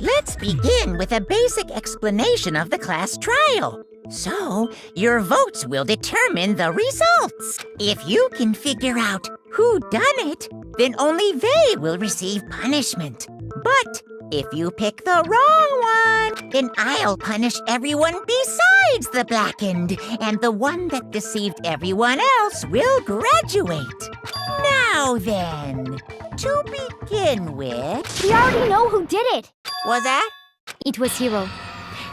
Let's begin with a basic explanation of the class trial. So, your votes will determine the results. If you can figure out who done it, then only they will receive punishment. But if you pick the wrong one, then I'll punish everyone besides the blackened, and the one that deceived everyone else will graduate. Now then, to begin with... We already know who did it! Was that? It was Hiro.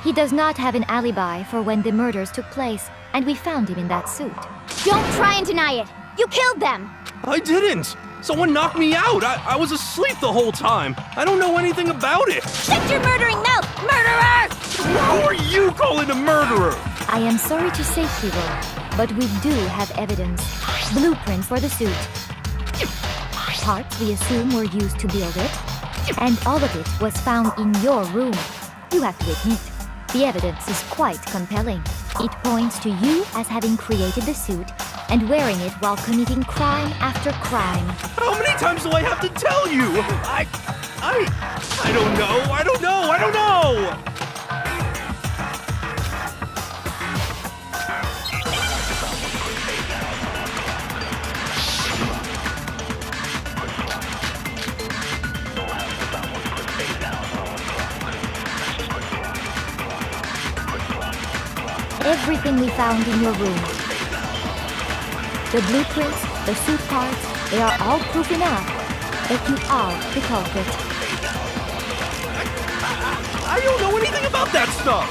He does not have an alibi for when the murders took place, and we found him in that suit. Don't try and deny it! You killed them! I didn't! Someone knocked me out! I was asleep the whole time! I don't know anything about it! Shut your murdering mouth, murderer! Who are you calling a murderer? I am sorry to say, Hiro, but we do have evidence. Blueprints for the suit. Parts we assume were used to build it. And all of it was found in your room. You have to admit, the evidence is quite compelling. It points to you as having created the suit and wearing it while committing crime after crime. How many times do I have to tell you? I don't know! Everything we found in your room. The blueprints, the suit parts, they are all proof enough that you are the culprit. I don't know anything about that stuff!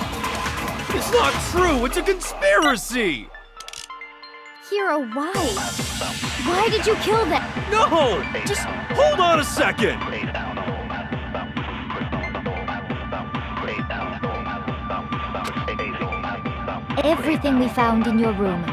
It's not true! It's a conspiracy! Hiro, why? Why did you kill them? No! Just hold on a second! Everything we found in your room.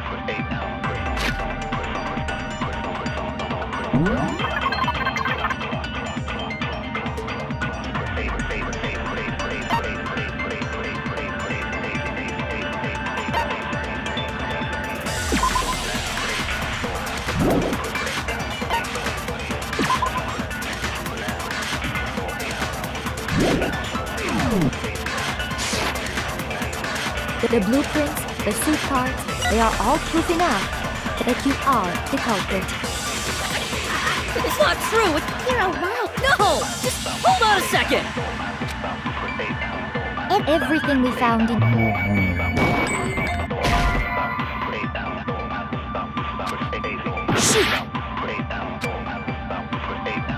The blueprints, the suit parts, they are all proof enough that you are the culprit. It's not true! Hiro, why? No! Just hold on a second! Everything we found in...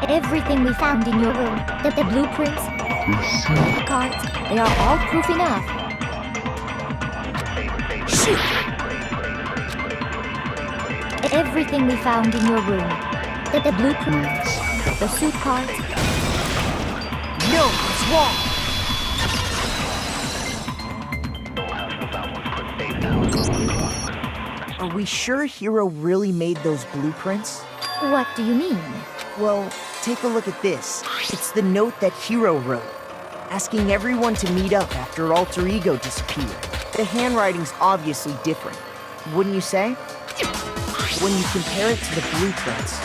Everything we found in your room, the blueprints, cards, they are all proof enough. Everything we found in your room, the blueprints, the suit cards. No, it's wrong. Are we sure Hiro really made those blueprints? What do you mean? Well, take a look at this. It's the note that Hiro wrote, asking everyone to meet up after Alter Ego disappeared. The handwriting's obviously different, wouldn't you say? When you compare it to the blueprints.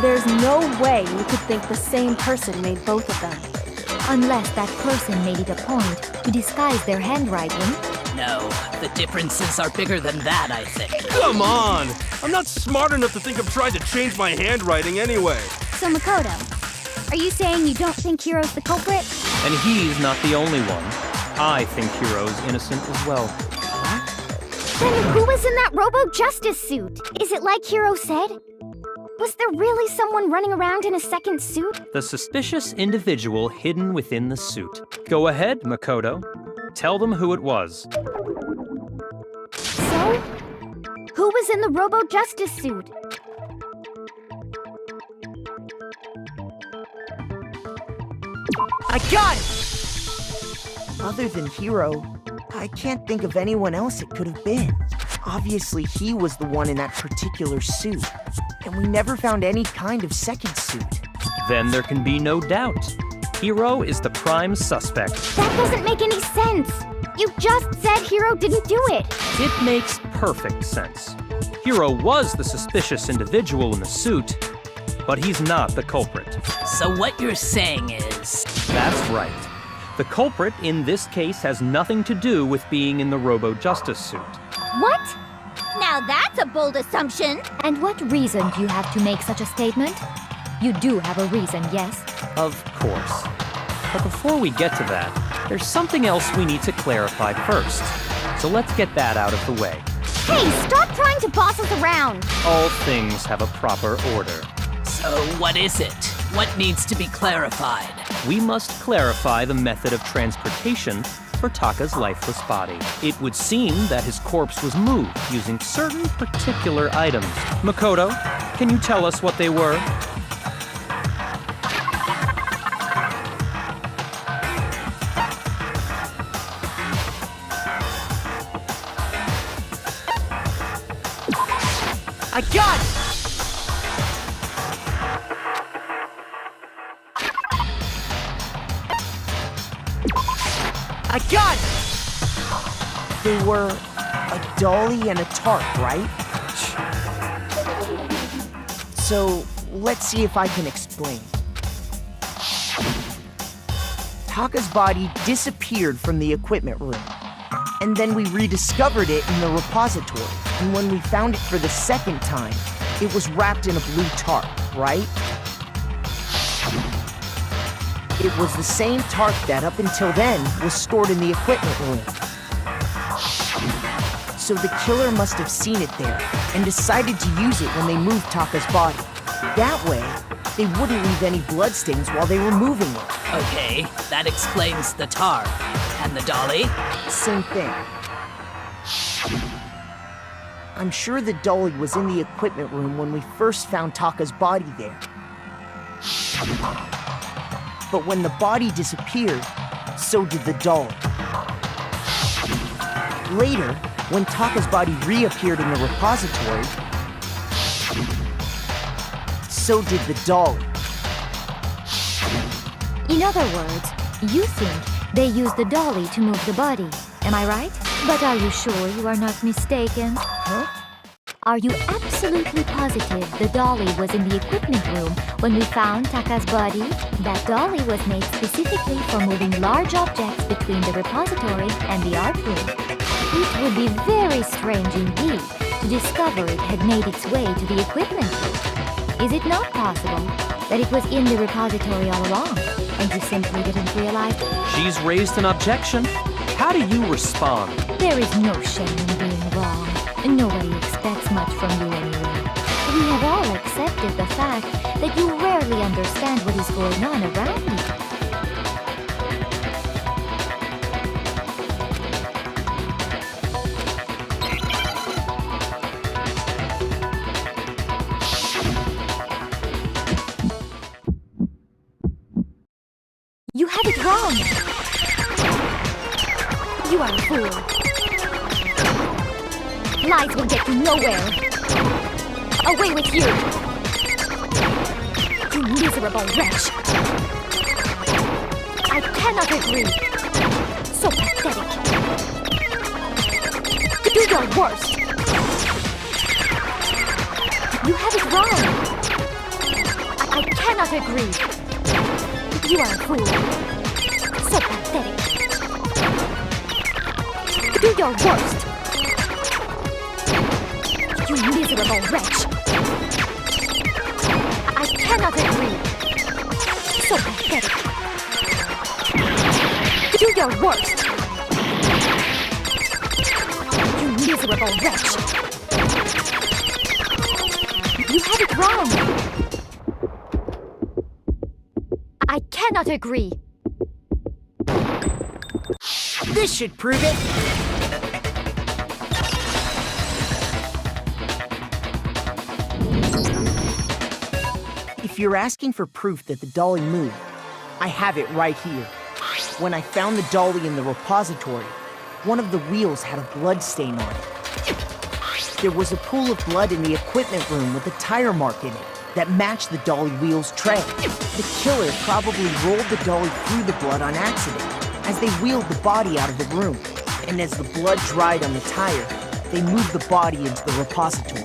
There's no way you could think the same person made both of them. Unless that person made it a point to disguise their handwriting. No, the differences are bigger than that, I think. Come on! I'm not smart enough to think of trying to change my handwriting anyway. So Makoto, are you saying you don't think Hiro's the culprit? And he's not the only one. I think Hiro's innocent as well. Then who was in that Robo-Justice suit? Is it like Hiro said? Was there really someone running around in a second suit? The suspicious individual hidden within the suit. Go ahead, Makoto. Tell them who it was. So? Who was was in the Robo-Justice suit. I got it! Other than Hiro, I can't think of anyone else it could have been. Obviously, he was the one in that particular suit, and we never found any kind of second suit. Then there can be no doubt. Hiro is the prime suspect. That doesn't make any sense. You just said Hiro didn't do it. It makes perfect sense. Hiro was the suspicious individual in the suit, but he's not the culprit. So what you're saying is... That's right. The culprit in this case has nothing to do with being in the Robo-Justice suit. What? Now that's a bold assumption. And what reason do you have to make such a statement? You do have a reason, yes? Of course. But before we get to that, there's something else we need to clarify first. So let's get that out of the way. Hey, stop trying to boss us around. All things have a proper order. So what is it? What needs to be clarified? We must clarify the method of transportation for Taka's lifeless body. It would seem that his corpse was moved using certain particular items. Makoto, can you tell us what they were? I got it! I got it! They were a dolly and a tarp, right? So, let's see if I can explain. Taka's body disappeared from the equipment room, and then we rediscovered it in the repository. And when we found it for the second time, it was wrapped in a blue tarp, right? It was the same tarp that up until then was stored in the equipment room. So the killer must have seen it there and decided to use it when they moved Taka's body. That way, they wouldn't leave any bloodstains while they were moving it. Okay, that explains the tarp. And the dolly? Same thing. I'm sure the dolly was in the equipment room when we first found Taka's body there. But when the body disappeared, so did the dolly. Later, when Taka's body reappeared in the repository, so did the dolly. In other words, you think they used the dolly to move the body. Am I right? But are you sure you are not mistaken? Huh? Are you absolutely positive the dolly was in the equipment room when we found Taka's body? That dolly was made specifically for moving large objects between the repository and the art room. It would be very strange indeed to discover it had made its way to the equipment room. Is it not possible that it was in the repository all along, and you simply didn't realize it? She's raised an objection. How do you respond? There is no shame in being wrong. Nobody expects much from you anyway. We have all accepted the fact that you rarely understand what is going on around you. You have it wrong! You are a fool. Lies will get you nowhere. Away with you! You miserable wretch! I cannot agree. So pathetic. Do your worst. You have it wrong. I cannot agree. You are a fool. So pathetic. Do your worst. You miserable wretch. I cannot agree. So pathetic. Do your worst. You miserable wretch. You have it wrong. I cannot agree. This should prove it. If you're asking for proof that the dolly moved, I have it right here. When I found the dolly in the repository, one of the wheels had a blood stain on it. There was a pool of blood in the equipment room with a tire mark in it that matched the dolly wheel's tread. The killer probably rolled the dolly through the blood on accident as they wheeled the body out of the room. And as the blood dried on the tire, they moved the body into the repository.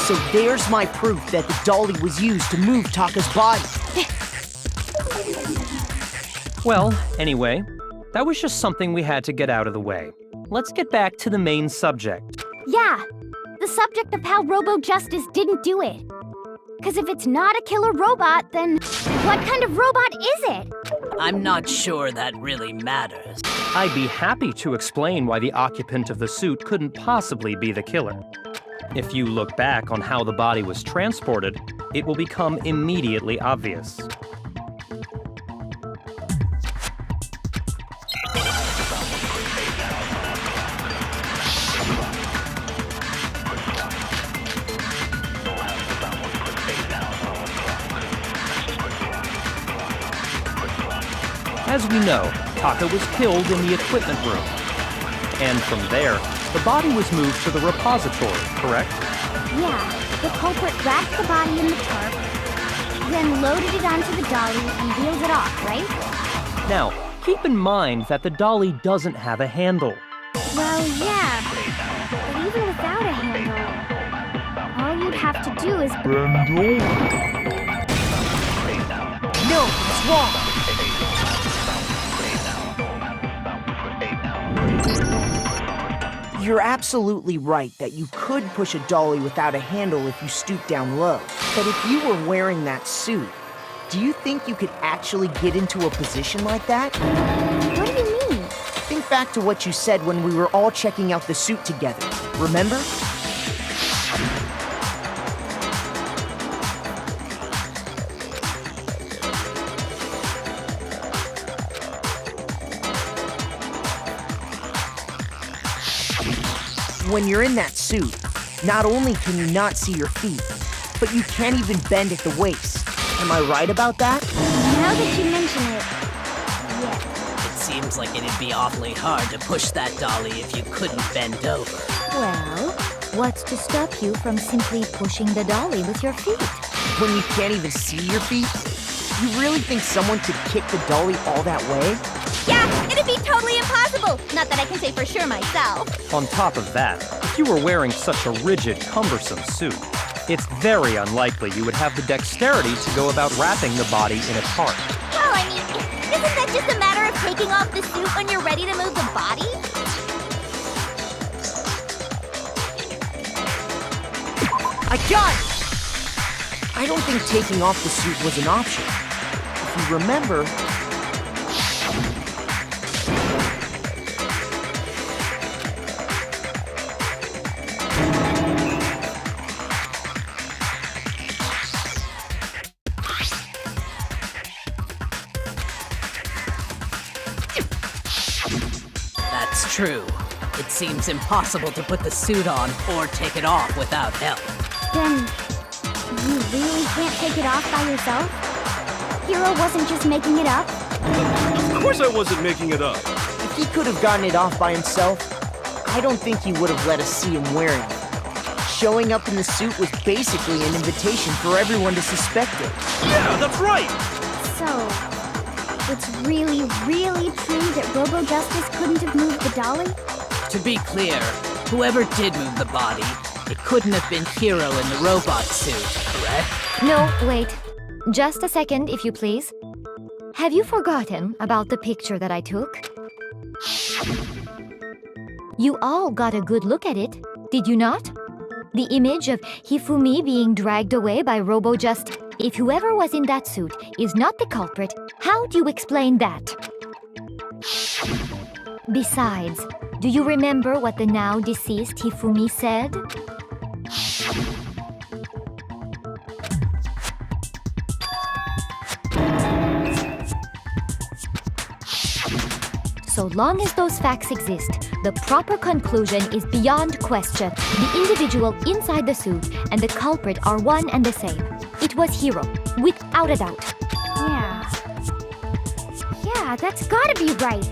So there's my proof that the dolly was used to move Taka's body. Well, anyway, that was just something we had to get out of the way. Let's get back to the main subject. Yeah, the subject of how Robo Justice didn't do it. Because if it's not a killer robot, then what kind of robot is it? I'm not sure that really matters. I'd be happy to explain why the occupant of the suit couldn't possibly be the killer. If you look back on how the body was transported, it will become immediately obvious. As we know, Taka was killed in the equipment room. And from there, the body was moved to the repository, correct? Yeah, the culprit wrapped the body in the tarp, then loaded it onto the dolly and wheeled it off, right? Now, keep in mind that the dolly doesn't have a handle. Well, yeah, but even without a handle, all you'd have to do is... No, it's wrong. You're absolutely right that you could push a dolly without a handle if you stoop down low. But if you were wearing that suit, do you think you could actually get into a position like that? What do you mean? Think back to what you said when we were all checking out the suit together. Remember? When you're in that suit, not only can you not see your feet, but you can't even bend at the waist. Am I right about that? Now that you mention it, yeah. It seems like it'd be awfully hard to push that dolly if you couldn't bend over. Well, what's to stop you from simply pushing the dolly with your feet? When you can't even see your feet? You really think someone could kick the dolly all that way? Yeah, it'd be totally impossible. Not that I can say for sure myself. On top of that, if you were wearing such a rigid, cumbersome suit, it's very unlikely you would have the dexterity to go about wrapping the body in a tarp. Well, I mean, isn't that just a matter of taking off the suit when you're ready to move the body? I got it! I don't think taking off the suit was an option. If you remember... That's true. It seems impossible to put the suit on or take it off without help. Then, you really can't take it off by yourself? Hero wasn't just making it up? Of course I wasn't making it up. If he could have gotten it off by himself, I don't think he would have let us see him wearing it. Showing up in the suit was basically an invitation for everyone to suspect it. Yeah, that's right! So, it's really, really true that Robo Justice couldn't have moved the dolly? To be clear, whoever did move the body, it couldn't have been Hero in the robot suit, correct? No, wait. Just a second, if you please. Have you forgotten about the picture that I took? You all got a good look at it, did you not? The image of Hifumi being dragged away by Robo Justice. If whoever was in that suit is not the culprit, how do you explain that? Besides, do you remember what the now deceased Hifumi said? So long as those facts exist, the proper conclusion is beyond question. The individual inside the suit and the culprit are one and the same. It was Hero. Without a doubt. Yeah, that's gotta be right.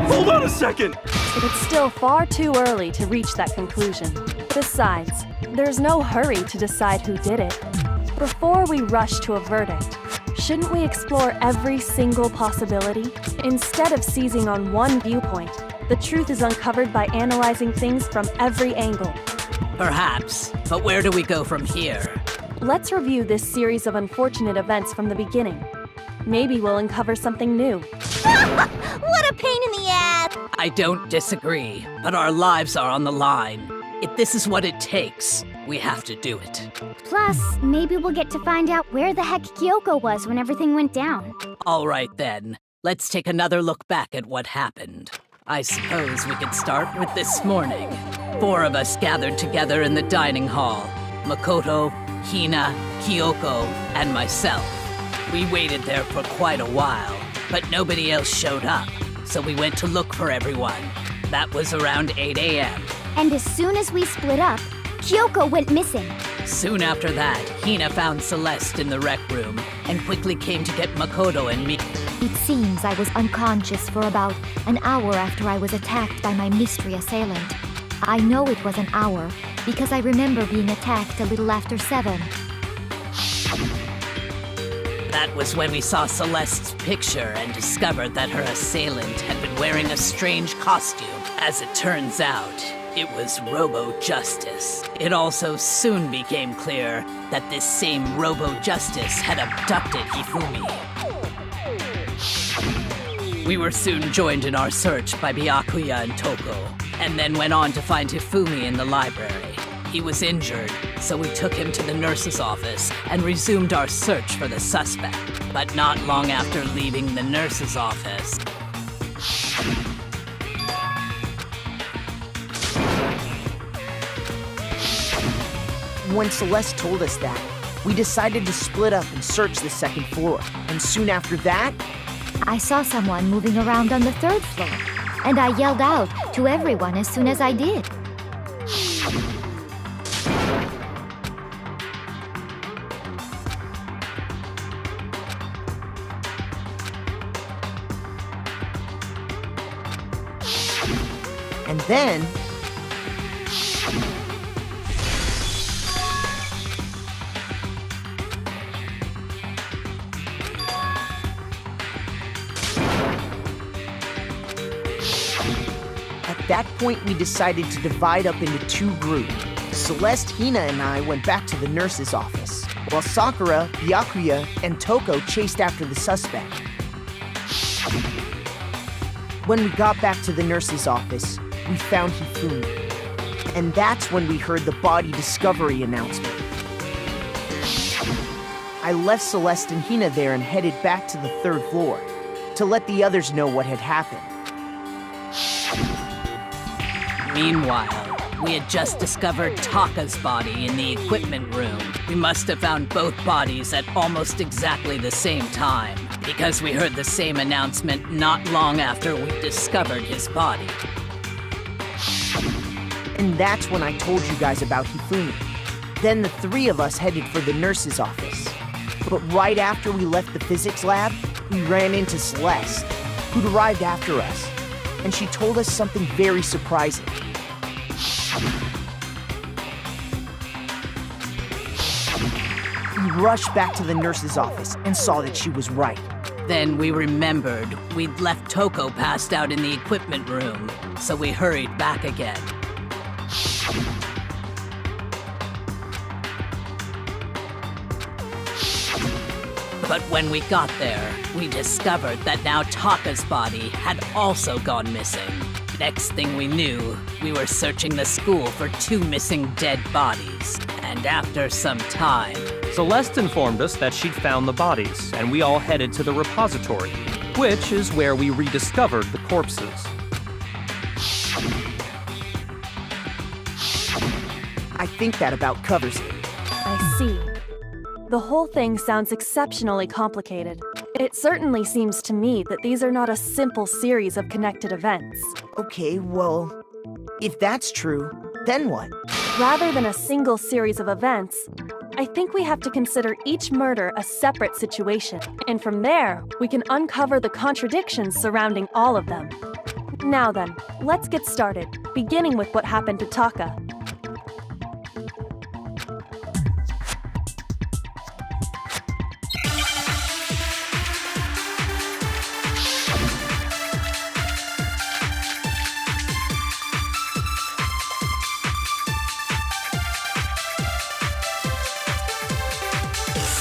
Hold on a second! But it's still far too early to reach that conclusion. Besides, there's no hurry to decide who did it. Before we rush to a verdict, shouldn't we explore every single possibility? Instead of seizing on one viewpoint, the truth is uncovered by analyzing things from every angle. Perhaps, but where do we go from here? Let's review this series of unfortunate events from the beginning. Maybe we'll uncover something new. What a pain in the ass! I don't disagree, but our lives are on the line. If this is what it takes, we have to do it. Plus, maybe we'll get to find out where the heck Kyoko was when everything went down. All right then, let's take another look back at what happened. I suppose we could start with this morning. 4 of us gathered together in the dining hall. Makoto, Hina, Kyoko, and myself. We waited there for quite a while, but nobody else showed up, so we went to look for everyone. That was around 8 a.m. And as soon as we split up, Kyoko went missing. Soon after that, Hina found Celeste in the rec room and quickly came to get Makoto and me. It seems I was unconscious for about an hour after I was attacked by my mystery assailant. I know it was an hour because I remember being attacked a little after 7. That was when we saw Celeste's picture and discovered that her assailant had been wearing a strange costume. As it turns out, it was Robo-Justice. It also soon became clear that this same Robo-Justice had abducted Hifumi. We were soon joined in our search by Byakuya and Toko, and then went on to find Hifumi in the library. He was injured, so we took him to the nurse's office and resumed our search for the suspect. But not long after leaving the nurse's office, When Celeste told us that, we decided to split up and search the second floor. And soon after that, I saw someone moving around on the 3rd floor, and I yelled out to everyone as soon as I did. and then... At that point, we decided to divide up into 2 groups. Celeste, Hina, and I went back to the nurse's office, while Sakura, Byakuya, and Toko chased after the suspect. When we got back to the nurse's office, we found Hifumi. And that's when we heard the body discovery announcement. I left Celeste and Hina there and headed back to the 3rd floor to let the others know what had happened. meanwhile, we had just discovered Taka's body in the equipment room. We must have found both bodies at almost exactly the same time, because we heard the same announcement not long after we discovered his body. And that's when I told you guys about Hifumi. Then the 3 of us headed for the nurse's office. But right after we left the physics lab, we ran into Celeste, who'd arrived after us. And she told us something very surprising. We rushed back to the nurse's office and saw that she was right. Then we remembered we'd left Toko passed out in the equipment room, so we hurried back again. But when we got there, we discovered that now Taka's body had also gone missing. Next thing we knew, we were searching the school for 2 missing dead bodies. And after some time, Celeste informed us that she'd found the bodies, and we all headed to the repository, which is where we rediscovered the corpses. I think that about covers it. I see. The whole thing sounds exceptionally complicated. It certainly seems to me that these are not a simple series of connected events. Okay, well, if that's true, then what? Rather than a single series of events, I think we have to consider each murder a separate situation, and from there, we can uncover the contradictions surrounding all of them. Now then, let's get started, beginning with what happened to Taka.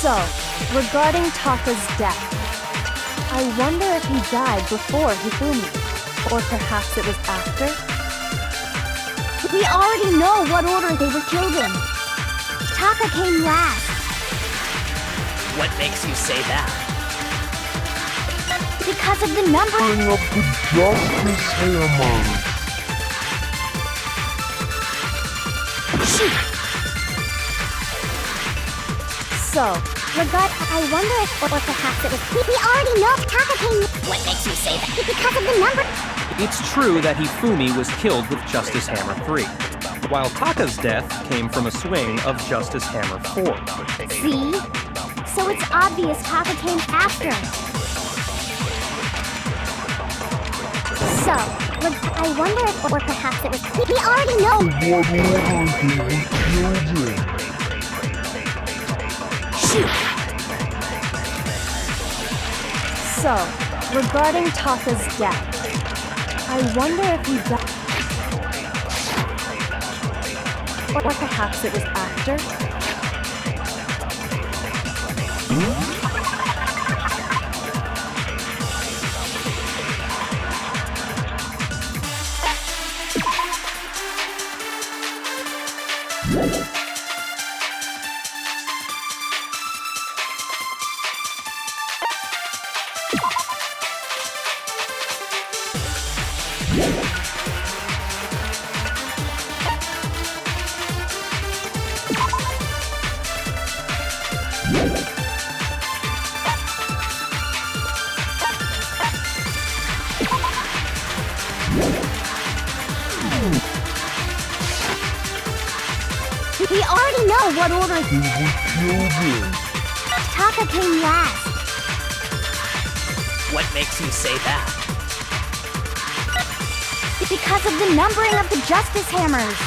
So, regarding Taka's death, I wonder if he died before Hifumi, or perhaps it was after? We already know what order they were killed in. Taka came last. What makes you say that? Because of the numbering of the Justice Hammer. So, I wonder if, or perhaps it was. We already know Taka came. What makes you say that? Because of the number. It's true that Hifumi was killed with Justice Hammer 3, while Taka's death came from a swing of Justice Hammer 4. See? So it's obvious Taka came after. So, I wonder if, or perhaps it was. We already know. What order they were killed in. So, regarding Taka's death, I wonder if he died. Or perhaps it was after? We already know what order. They were killed in. Taka came last. What makes you say that? Because of the numbering of the Justice Hammers.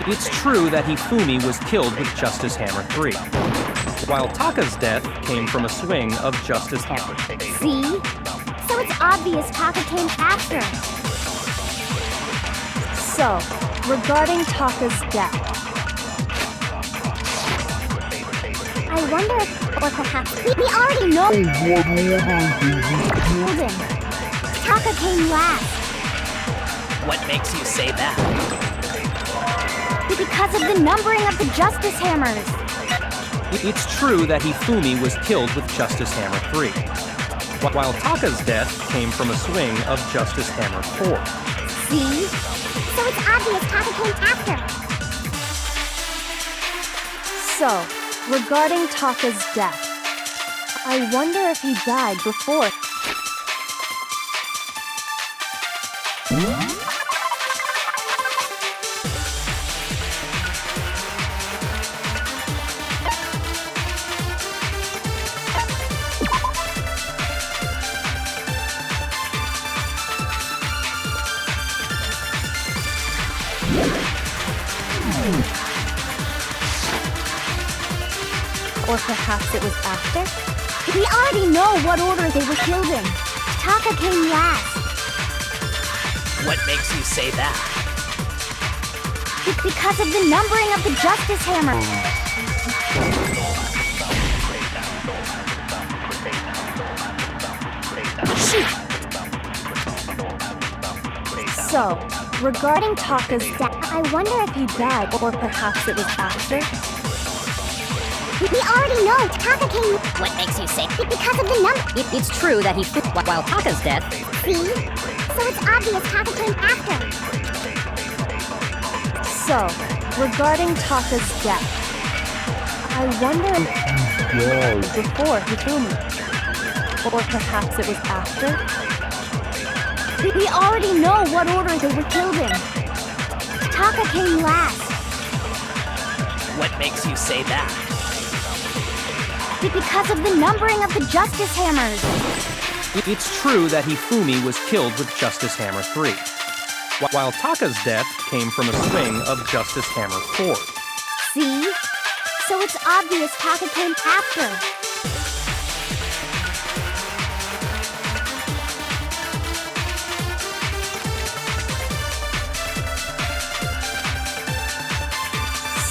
It's true that Hifumi was killed with Justice Hammer 3, while Taka's death came from a swing of Justice Hammer. See? So it's obvious Taka came after. So, regarding Taka's death, I wonder if, or perhaps, we already know. What order they were killed in. Taka came last. What makes you say that? Because of the numbering of the Justice Hammers. It's true that Hifumi was killed with Justice Hammer 3, while Taka's death came from a swing of Justice Hammer 4. See? So it's obvious Taka came after. So, regarding Taka's death, I wonder if he died before. Or perhaps it was after? We already know what order they were killed in. Taka came last. What makes you say that? Because of the numbering of the Justice Hammer. So, regarding Taka's death, I wonder if he died, or perhaps it was after? We already know Taka came. What makes you say? Because of the number. It's true that he while Taka's death. See? So it's obvious Taka came after. So, regarding Taka's death, I wonder if he died before Hifumi, or perhaps it was after? We already know what order they were killed in. Taka came last. What makes you say that? Because of the numbering of the Justice Hammers. It's true that Hifumi was killed with Justice Hammer 3, while Taka's death came from a swing of Justice Hammer 4. See? So it's obvious Taka came after.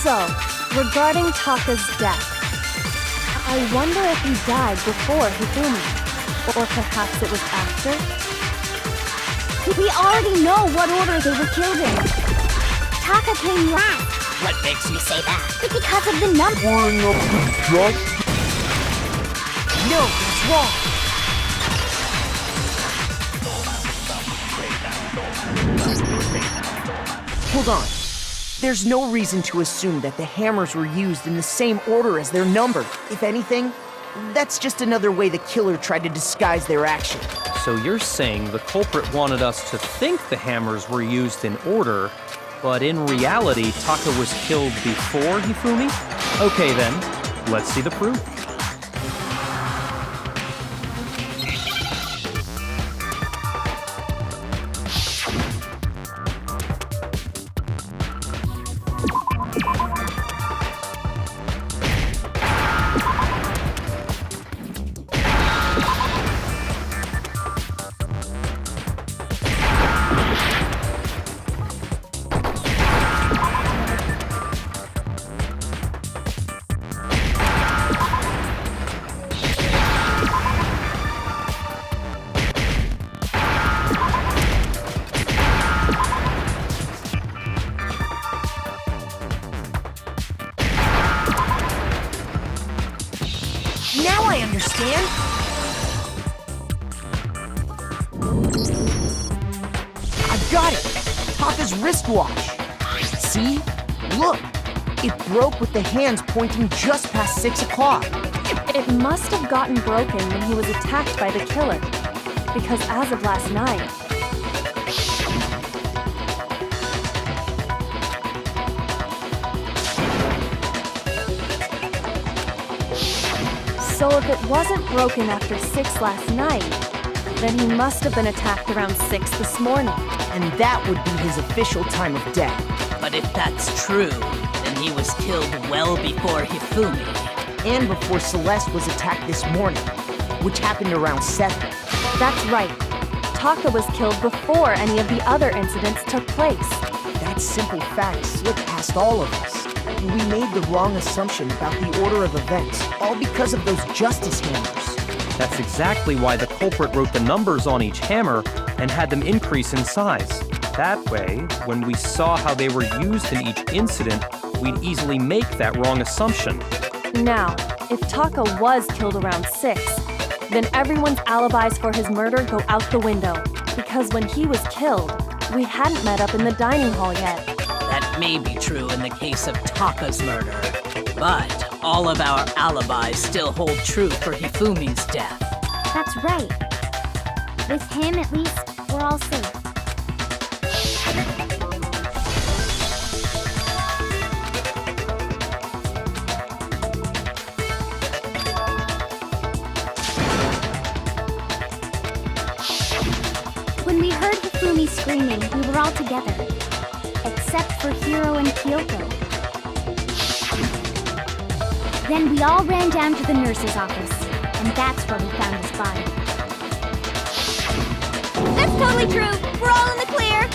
So, regarding Taka's death, I wonder if he died before Hifumi, or perhaps it was after? We already know what order they were killed in. Taka came last. What makes you say that? Because of the number. Pouring up the justice. No, that's wrong. Hold on. There's no reason to assume that the hammers were used in the same order as they're numbered. If anything, that's just another way the killer tried to disguise their action. So you're saying the culprit wanted us to think the hammers were used in order, but in reality, Taka was killed before Hifumi? Okay then, let's see the proof. Now I understand. I've got it. Taka's wristwatch. See? Look. It broke with the hands pointing just past 6 o'clock. It must have gotten broken when he was attacked by the killer, because as of last night, so if it wasn't broken after 6 last night, then he must have been attacked around 6 this morning. And that would be his official time of death. But if that's true, then he was killed well before Hifumi. And before Celeste was attacked this morning, which happened around 7. That's right. Taka was killed before any of the other incidents took place. That simple fact slipped past all of us. We made the wrong assumption about the order of events, all because of those Justice Hammers. That's exactly why the culprit wrote the numbers on each hammer and had them increase in size. That way, when we saw how they were used in each incident, we'd easily make that wrong assumption. Now, if Taka was killed around 6, then everyone's alibis for his murder go out the window, because when he was killed, we hadn't met up in the dining hall yet. That may be true in the case of Taka's murder, but all of our alibis still hold true for Hifumi's death. That's right. With him, at least, we're all safe. When we heard Hifumi screaming, we were all together. Except for Hiro and Kyoko. Then we all ran down to the nurse's office, and that's where we found his body. That's totally true! We're all in the clear!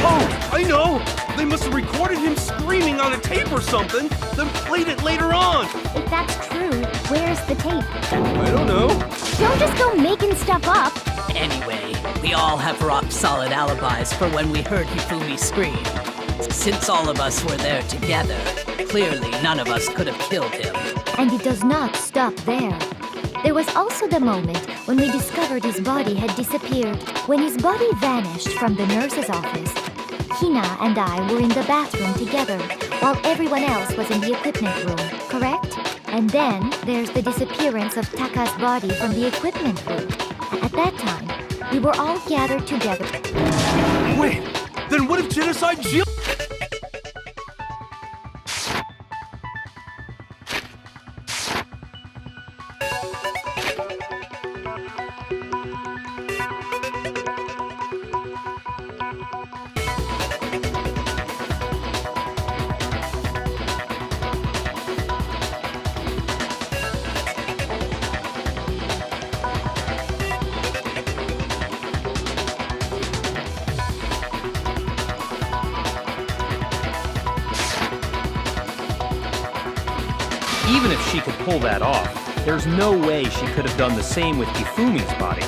Oh, I know! They must have recorded him screaming on a tape or something, then played it later on! If that's true, where's the tape? I don't know. Don't just go making stuff up! Anyway, we all have rock-solid alibis for when we heard Hifumi scream. Since all of us were there together, clearly none of us could have killed him. And it does not stop there. There was also the moment when we discovered his body had disappeared. When his body vanished from the nurse's office, Hina and I were in the bathroom together, while everyone else was in the equipment room, correct? And then there's the disappearance of Taka's body from the equipment room. At that time, we were all gathered together. Wait, then what if genocide Jill... Even if she could pull that off, there's no way she could have done the same with Hifumi's body.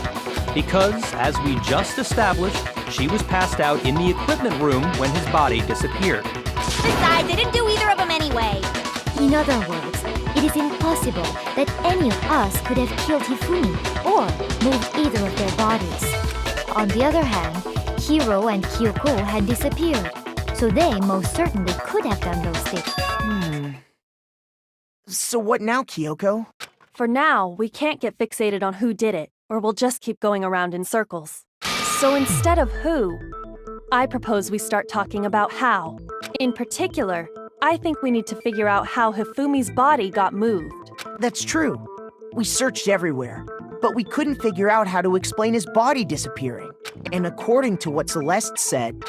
Because, as we just established, she was passed out in the equipment room when his body disappeared. Besides, I didn't do either of them anyway. In other words, it is impossible that any of us could have killed Hifumi or moved either of their bodies. On the other hand, Hiro and Kyoko had disappeared, so they most certainly could have done those things. So what now, Kyoko? For now, we can't get fixated on who did it, or we'll just keep going around in circles. So instead of who, I propose we start talking about how. In particular, I think we need to figure out how Hifumi's body got moved. That's true. We searched everywhere, but we couldn't figure out how to explain his body disappearing. And according to what Celeste said,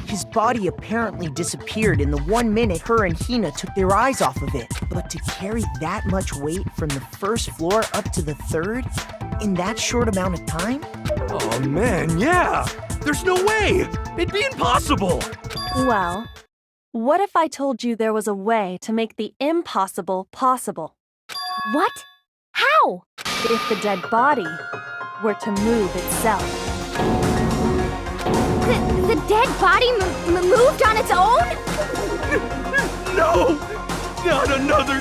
his body apparently disappeared in the 1 minute her and Hina took their eyes off of it. But to carry that much weight from the first floor up to the third in that short amount of time? Oh man, yeah! There's no way! It'd be impossible! Well, what if I told you there was a way to make the impossible possible? What? How? If the dead body were to move itself. The dead body moved on its own? No! Not another...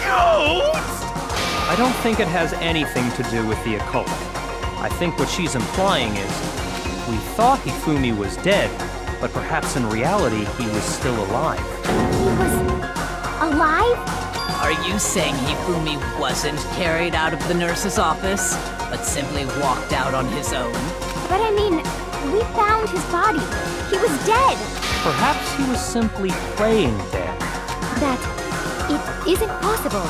ghost! I don't think it has anything to do with the occult. I think what she's implying is, we thought Hifumi was dead, but perhaps in reality he was still alive. He was alive? Are you saying Hifumi wasn't carried out of the nurse's office, but simply walked out on his own? But I mean, we found his body. He was dead. Perhaps he was simply playing dead. That it isn't possible.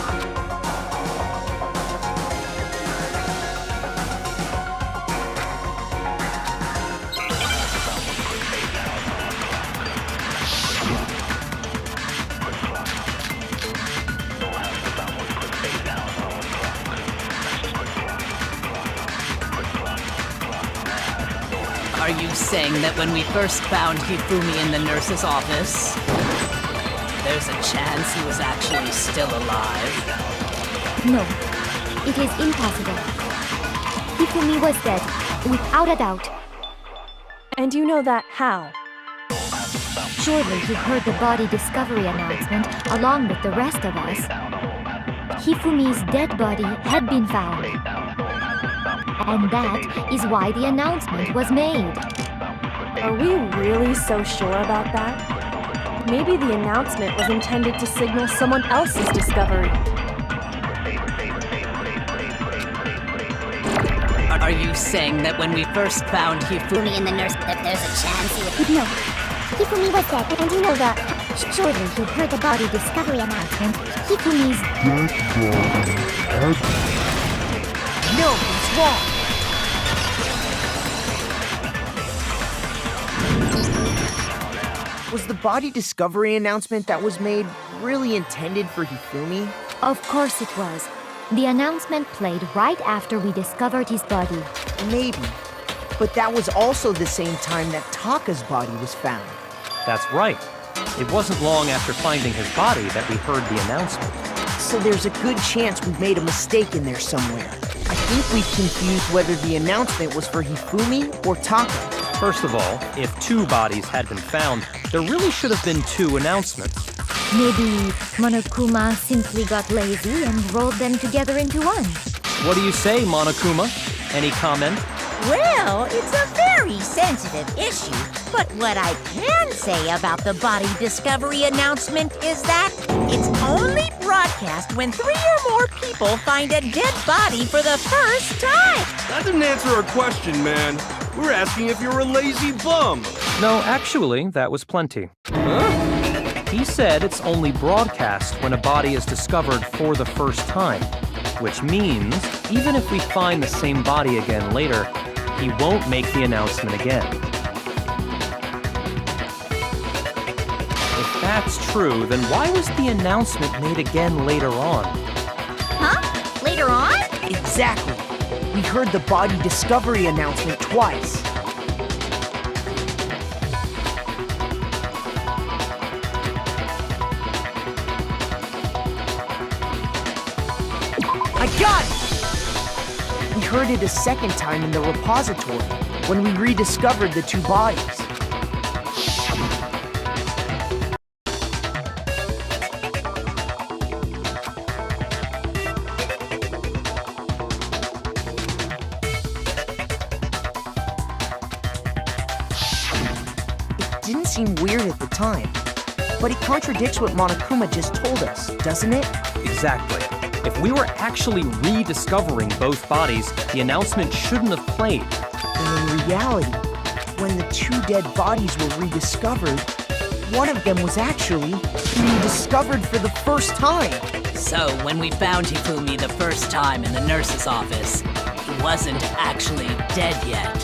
Are you saying that when we first found Hifumi in the nurse's office, there's a chance he was actually still alive? No, it is impossible. Hifumi was dead, without a doubt. And you know that how? Surely you heard the body discovery announcement along with the rest of us. Hifumi's dead body had been found. And that is why the announcement was made. Are we really so sure about that? Maybe the announcement was intended to signal someone else's discovery. Are you saying that when we first found Hifumi In the nurse, that there's a chance he would... No, Hifumi was dead, and you know that. Surely you heard the body discovery announcement. Hifumi's... no, it's wrong. Was the body discovery announcement that was made really intended for Hifumi? Of course it was. The announcement played right after we discovered his body. Maybe. But that was also the same time that Taka's body was found. That's right. It wasn't long after finding his body that we heard the announcement. So there's a good chance we've made a mistake in there somewhere. I think we've confused whether the announcement was for Hifumi or Taka. First of all, if 2 bodies had been found, there really should have been 2 announcements. Maybe Monokuma simply got lazy and rolled them together into one. What do you say, Monokuma? Any comment? Well, it's a very sensitive issue, but what I can say about the body discovery announcement is that it's only broadcast when 3 or more people find a dead body for the first time. That didn't answer our question, man. We're asking if you're a lazy bum. No, actually, that was plenty. Huh? He said it's only broadcast when a body is discovered for the first time, which means even if we find the same body again later, he won't make the announcement again. If that's true, then why was the announcement made again later on? Huh? Later on? Exactly. We heard the body discovery announcement twice. I got it! We heard it a second time in the repository when we rediscovered the two bodies. It didn't seem weird at the time, but it contradicts what Monokuma just told us, doesn't it? Exactly. If we were actually rediscovering both bodies, the announcement shouldn't have played. And in reality, when the two dead bodies were rediscovered, one of them was actually being discovered for the first time. So, when we found Hifumi the first time in the nurse's office, he wasn't actually dead yet.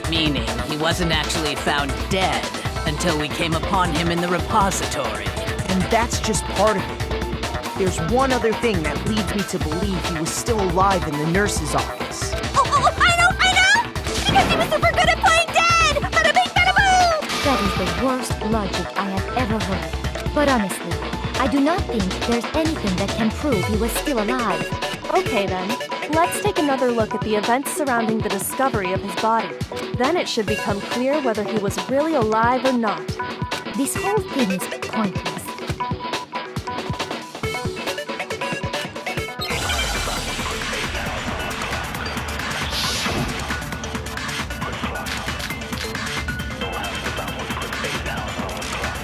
Meaning, he wasn't actually found dead until we came upon him in the repository. And that's just part of it. There's one other thing that leads me to believe he was still alive in the nurse's office. Oh, I know! Because he was super good at playing dead! Bada bing, bada boom! That is the worst logic I have ever heard. But honestly, I do not think there's anything that can prove he was still alive. Okay then, let's take another look at the events surrounding the discovery of his body. Then it should become clear whether he was really alive or not. This whole thing is pointless.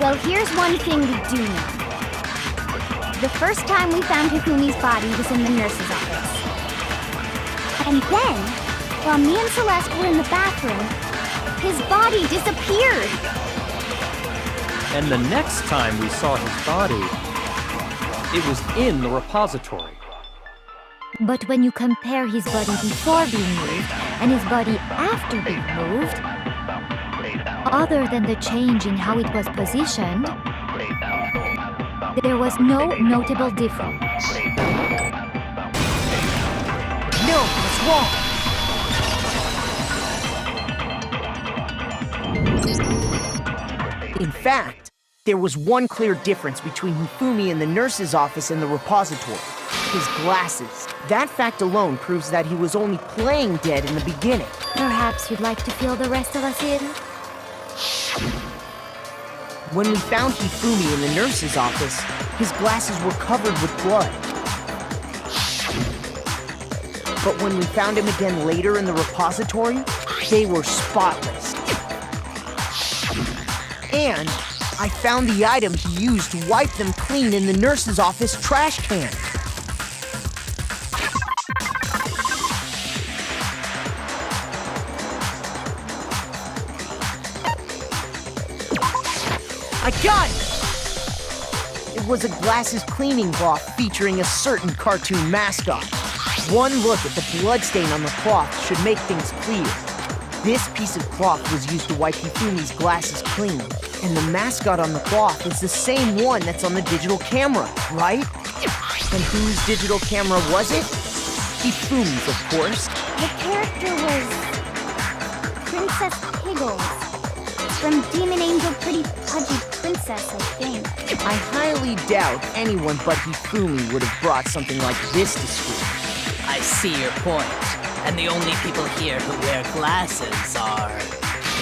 Well, here's one thing we do know. The first time we found Hifumi's body was in the nurse's office. And then, while me and Celeste were in the bathroom, his body disappeared. And the next time we saw his body, it was in the repository. But when you compare his body before being moved and his body after being moved, other than the change in how it was positioned, there was no notable difference. No, what's wrong? In fact, there was one clear difference between Hifumi in the nurse's office and the repository. His glasses. That fact alone proves that he was only playing dead in the beginning. Perhaps you'd like to fill the rest of us in? When we found Hifumi in the nurse's office, his glasses were covered with blood. But when we found him again later in the repository, they were spotless. And I found the item he used to wipe them clean in the nurse's office trash can. I got it! It was a glasses cleaning cloth featuring a certain cartoon mascot. One look at the bloodstain on the cloth should make things clear. This piece of cloth was used to wipe Hifumi's glasses clean, and the mascot on the cloth is the same one that's on the digital camera, right? And whose digital camera was it? Hifumi's, of course. The character was Princess Piggles. From Demon Angel Pretty Pudgy Princess, I think. I highly doubt anyone but Hifumi would have brought something like this to school. I see your point. And the only people here who wear glasses are...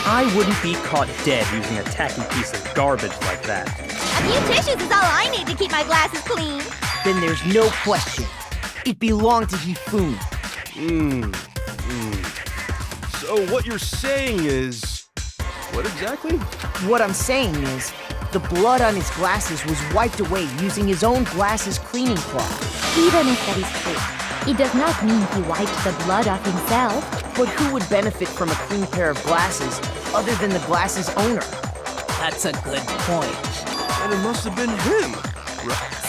I wouldn't be caught dead using a tacky piece of garbage like that. A few tissues is all I need to keep my glasses clean. Then there's no question. It belonged to Hifumi. So what you're saying is... What exactly? What I'm saying is, the blood on his glasses was wiped away using his own glasses cleaning cloth. Even if that is true, it does not mean he wiped the blood off himself. But who would benefit from a clean pair of glasses other than the glasses owner? That's a good point. And it must have been him.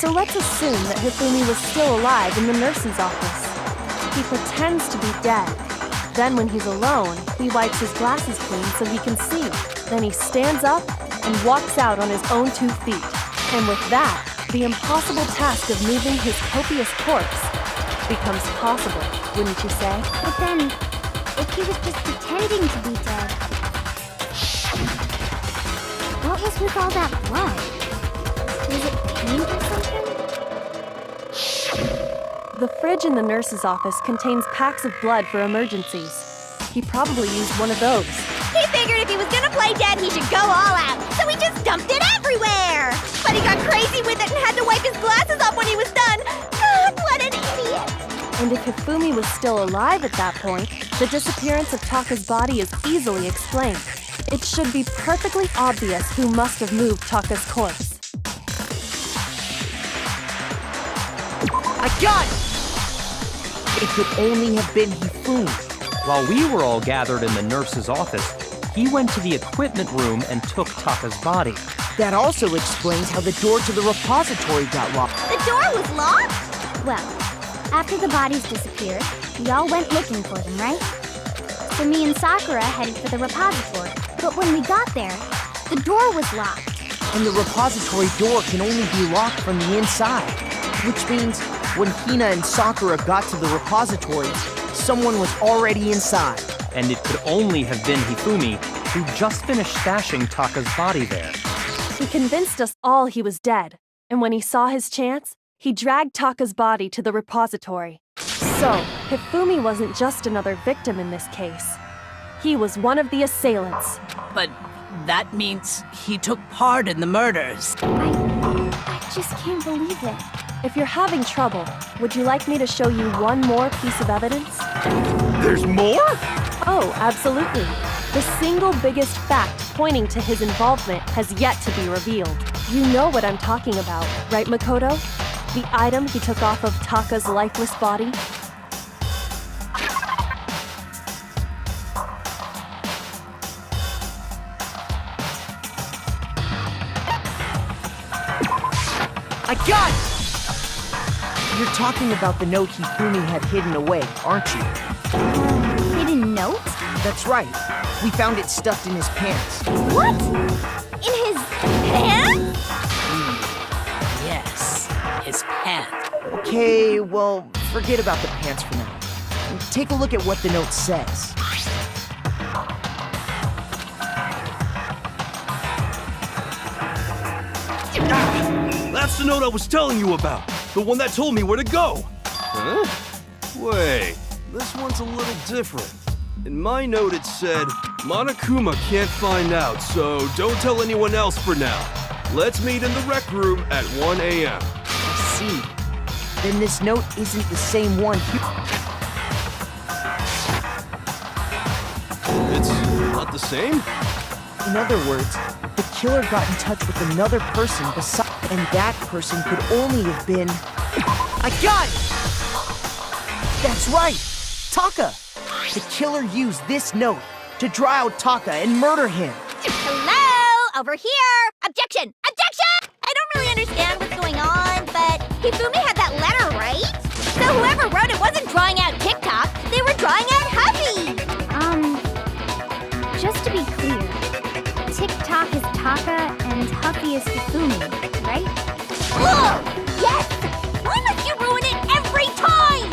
So let's assume that Hifumi was still alive in the nurse's office. He pretends to be dead. Then when he's alone, he wipes his glasses clean so he can see. Then he stands up and walks out on his own 2 feet. And with that, the impossible task of moving his copious corpse becomes possible, wouldn't you say? But then, if he was just pretending to be dead, what was with all that blood? Was it paint or something? The fridge in the nurse's office contains packs of blood for emergencies. He probably used one of those. He figured if he was gonna play dead, he should go all out, so he just dumped it everywhere! But he got crazy with it and had to wipe his glasses off when he was done! God, what an idiot! And if Hifumi was still alive at that point, the disappearance of Taka's body is easily explained. It should be perfectly obvious who must have moved Taka's corpse. I got it! It could only have been Hifumi. While we were all gathered in the nurse's office, he went to the equipment room and took Taka's body. That also explains how the door to the repository got locked. The door was locked? Well, after the bodies disappeared, we all went looking for them, right? So me and Sakura headed for the repository. But when we got there, the door was locked. And the repository door can only be locked from the inside. Which means when Hina and Sakura got to the repository, someone was already inside. And it could only have been Hifumi, who just finished stashing Taka's body there. He convinced us all he was dead, and when he saw his chance, he dragged Taka's body to the repository. So, Hifumi wasn't just another victim in this case. He was one of the assailants. But that means he took part in the murders. I just can't believe it. If you're having trouble, would you like me to show you one more piece of evidence? There's more? Oh, absolutely. The single biggest fact pointing to his involvement has yet to be revealed. You know what I'm talking about, right, Makoto? The item he took off of Taka's lifeless body? I got it! You're talking about the note Hifumi had hidden away, aren't you? Hidden note? That's right. We found it stuffed in his pants. What? In his pants? Yes, his pants. Okay, well, forget about the pants for now. Take a look at what the note says. That's the note I was telling you about. The one that told me where to go. Huh? Wait, this one's a little different. In my note it said, Monokuma can't find out, so don't tell anyone else for now. Let's meet in the rec room at 1 a.m. I see. Then this note isn't the same one. It's not the same? In other words, the killer got in touch with another person besides, and that person could only have been... I got it! That's right! Taka! The killer used this note to draw out Taka and murder him. Hello? Over here! Objection! Objection! I don't really understand what's going on, but Hifumi had that letter, right? So whoever wrote it wasn't drawing out TikTok, they were drawing out Huffy! Just to be clear, TikTok is Taka and Huffy is Hifumi, right? Ugh! Yes! Why must you ruin it every time?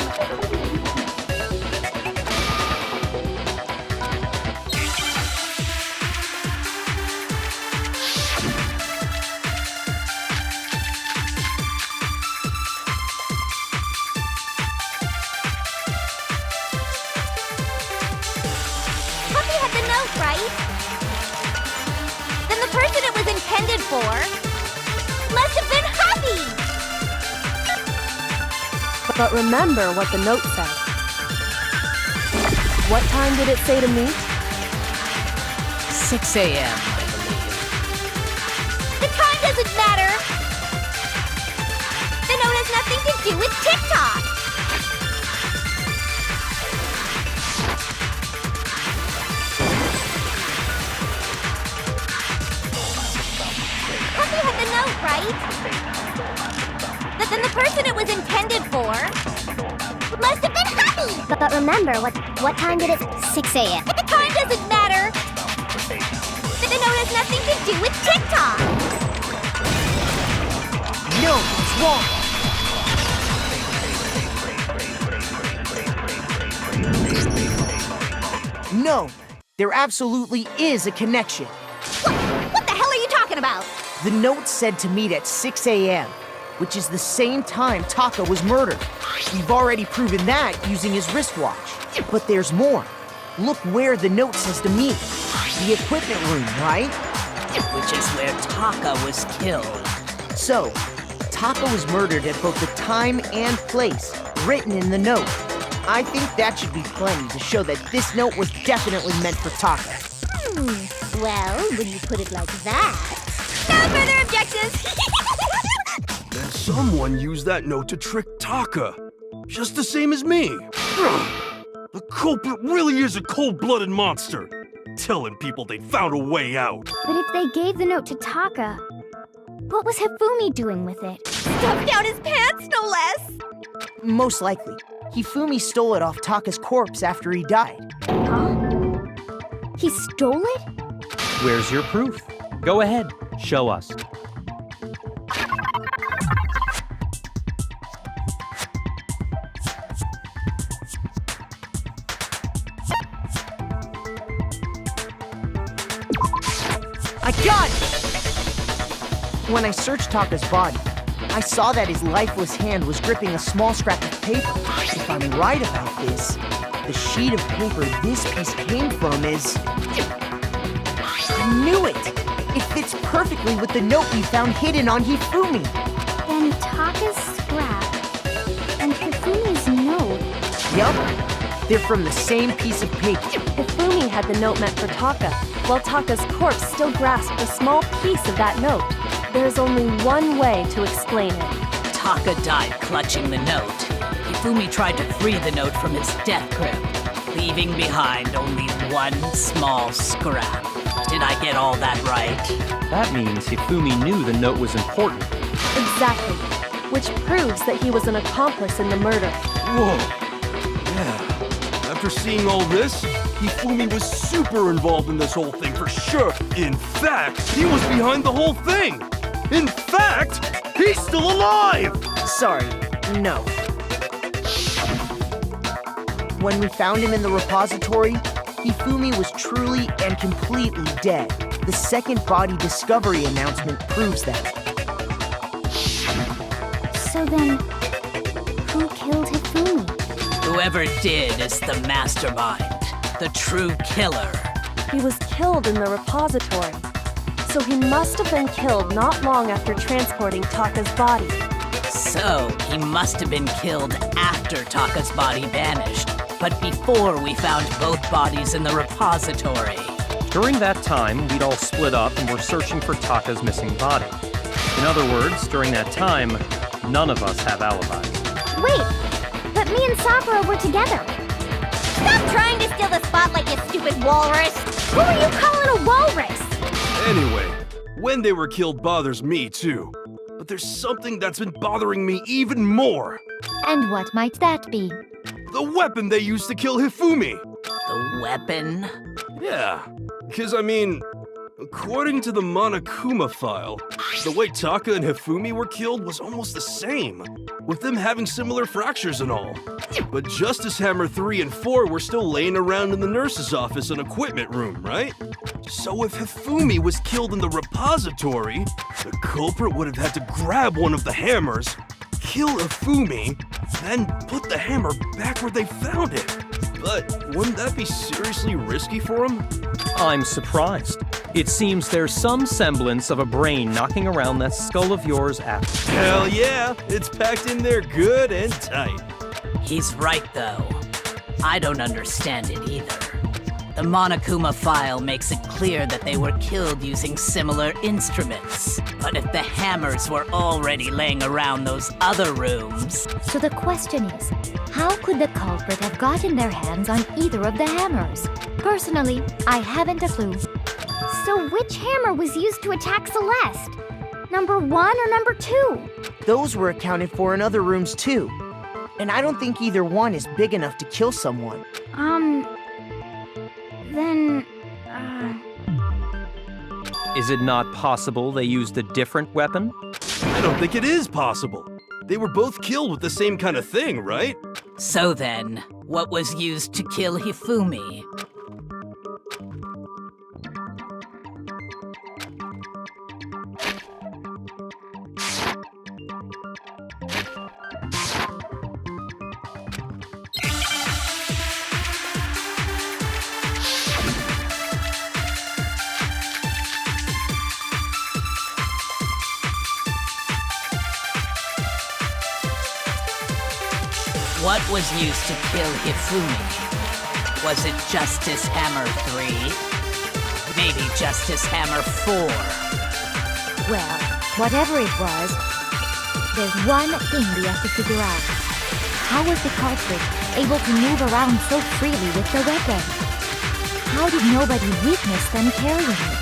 Huffy had the note, right? Then the person it was intended for must have been Huffy! But remember what the note said. What time did it say to meet? 6 a.m., I believe. The time doesn't matter! The note has nothing to do with TikTok! Huffy had the note, right? But then the person it was intended for must have been Huffy! But remember, what time did it... 6 a.m. The time doesn't matter! The note has nothing to do with TikTok! No, it's wrong. No, there absolutely is a connection. What the hell are you talking about? The note said to meet at 6 a.m., which is the same time Taka was murdered. We've already proven that using his wristwatch. But there's more. Look where the note says to meet. The equipment room, right? Which is where Taka was killed. So, Taka was murdered at both the time and place written in the note. I think that should be plenty to show that this note was definitely meant for Taka. Well, when you put it like that... No further objections! Then someone used that note to trick Taka. Just the same as me. The culprit really is a cold-blooded monster. Telling people they found a way out. But if they gave the note to Taka, what was Hifumi doing with it? Stuffed down his pants, no less! Most likely, Hifumi stole it off Taka's corpse after he died. Huh? He stole it? Where's your proof? Go ahead, show us. I got it! When I searched Taka's body, I saw that his lifeless hand was gripping a small scrap of paper. If I'm right about this, the sheet of paper this piece came from is... I knew it! It fits perfectly with the note we found hidden on Hifumi. Then Taka's scrap and Hifumi's note. Yup, they're from the same piece of paper. Hifumi had the note meant for Taka, while Taka's corpse still grasped a small piece of that note. There's only one way to explain it. Taka died clutching the note. Hifumi tried to free the note from its death grip, leaving behind only one small scrap. Did I get all that right? That means Hifumi knew the note was important. Exactly. Which proves that he was an accomplice in the murder. Whoa. Yeah. After seeing all this, Hifumi was super involved in this whole thing for sure. In fact, he was behind the whole thing. In fact, he's still alive! Sorry, no. When we found him in the repository, Hifumi was truly and completely dead. The second body discovery announcement proves that. So then, who killed Hifumi? Whoever did is the mastermind, the true killer. He was killed in the repository. So he must have been killed not long after transporting Taka's body. So he must have been killed after Taka's body vanished, but before we found both bodies in the repository. During that time, we'd all split up and were searching for Taka's missing body. In other words, during that time, none of us have alibis. Wait, but me and Sakura were together. Stop trying to steal the spotlight, you stupid walrus! Who are you calling a walrus? Anyway, when they were killed bothers me too. But there's something that's been bothering me even more. And what might that be? The weapon they used to kill Hifumi. The weapon? Yeah, because I mean, according to the Monokuma file, the way Taka and Hifumi were killed was almost the same, with them having similar fractures and all. But Justice Hammer 3 and 4 were still laying around in the nurse's office and equipment room, right? So if Hifumi was killed in the repository, the culprit would have had to grab one of the hammers, kill Hifumi, then put the hammer back where they found it. But wouldn't that be seriously risky for him? I'm surprised. It seems there's some semblance of a brain knocking around that skull of yours at... Hell yeah, it's packed in there good and tight. He's right, though. I don't understand it either. The Monokuma file makes it clear that they were killed using similar instruments. But if the hammers were already laying around those other rooms... So the question is, how could the culprit have gotten their hands on either of the hammers? Personally, I haven't a clue. So which hammer was used to attack Celeste? Number 1 or number 2? Those were accounted for in other rooms too. And I don't think either one is big enough to kill someone. Then... Is it not possible they used a different weapon? I don't think it is possible. They were both killed with the same kind of thing, right? So then, what was used to kill Hifumi? What was used to kill Hifumi? Was it Justice Hammer 3? Maybe Justice Hammer 4? Well, whatever it was, there's one thing we have to figure out. How was the culprit able to move around so freely with the weapon? How did nobody witness them carrying it?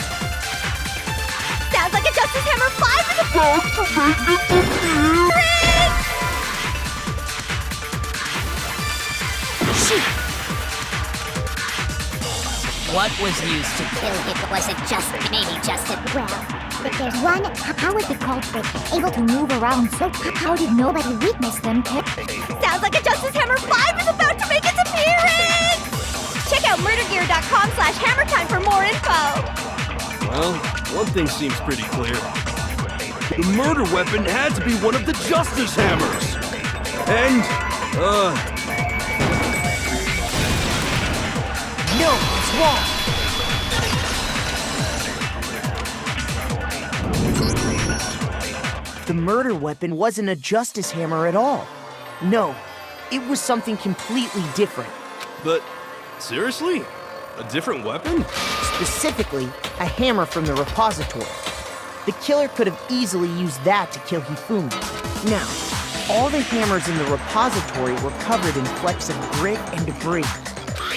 Sounds like a Justice Hammer 5 is about to make it appearance! Shoot! What was used to Kill him wasn't just maybe just a... Well, but there's one... How was the culprit able to move around so... How did nobody witness them Sounds like a Justice Hammer 5 is about to make its appearance! Check out murdergear.com/hammertime for more info! Well, one thing seems pretty clear. The murder weapon had to be one of the Justice Hammers! And, No, it's wrong. The murder weapon wasn't a justice hammer at all. No, it was something completely different. but, seriously? A different weapon? Specifically, a hammer from the repository. The killer could have easily used that to kill Hifumi. Now, all the hammers in the repository were covered in flecks of grit and debris.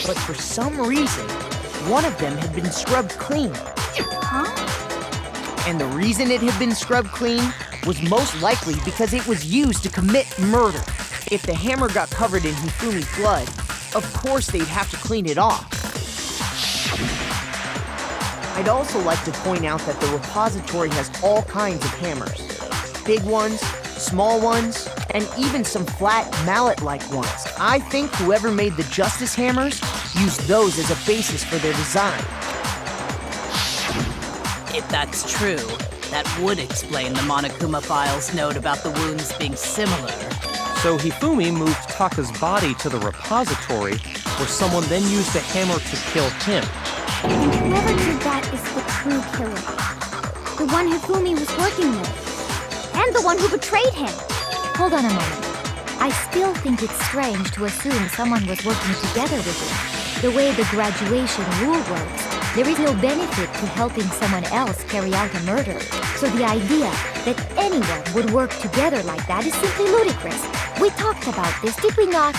But for some reason, one of them had been scrubbed clean. And the reason it had been scrubbed clean was most likely because it was used to commit murder. If the hammer got covered in Hifumi's blood, of course they'd have to clean it off. I'd also like to point out that the repository has all kinds of hammers. Big ones, small ones, and even some flat mallet-like ones. I think whoever made the Justice Hammers used those as a basis for their design. If that's true, that would explain the Monokuma file's note about the wounds being similar. So Hifumi moved Taka's body to the repository, where someone then used the hammer to kill him. And whoever did that is the true killer. The one Hifumi was working with. And the one who betrayed him. Hold on a moment. I still think it's strange to assume someone was working together with him. The way the graduation rule works, there is no benefit to helping someone else carry out a murder. So the idea that anyone would work together like that is simply ludicrous. We talked about this, did we not?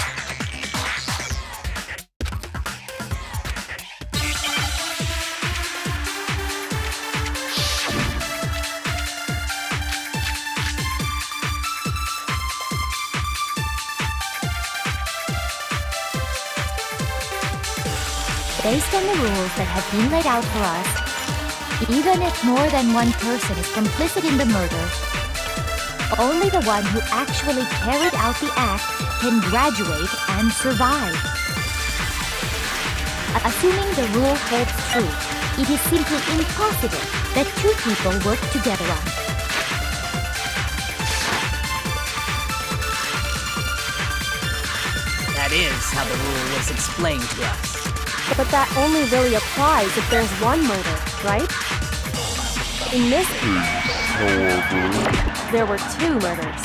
Based on the rules that have been laid out for us, even if more than one person is complicit in the murder, only the one who actually carried out the act can graduate and survive. Assuming the rule holds true, it is simply impossible that two people work together on it. That is how the rule was explained to us. But that only really applies if there's one murder, right? In this case, there were two murders.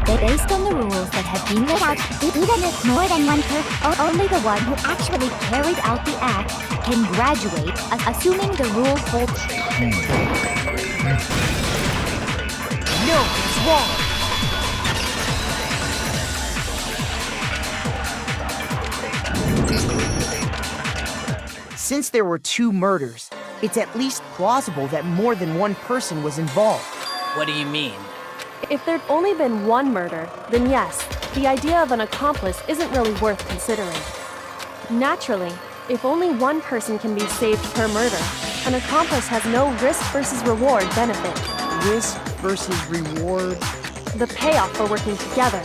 Based on the rules that have been laid out, even if more than one person, only the one who actually carried out the act can graduate, assuming the rule holds. No, it's wrong. Since there were two murders, it's at least plausible that more than one person was involved. What do you mean? If there'd only been one murder, then yes, the idea of an accomplice isn't really worth considering. Naturally, if only one person can be saved per murder, an accomplice has no risk versus reward benefit. Risk versus reward. The payoff for working together.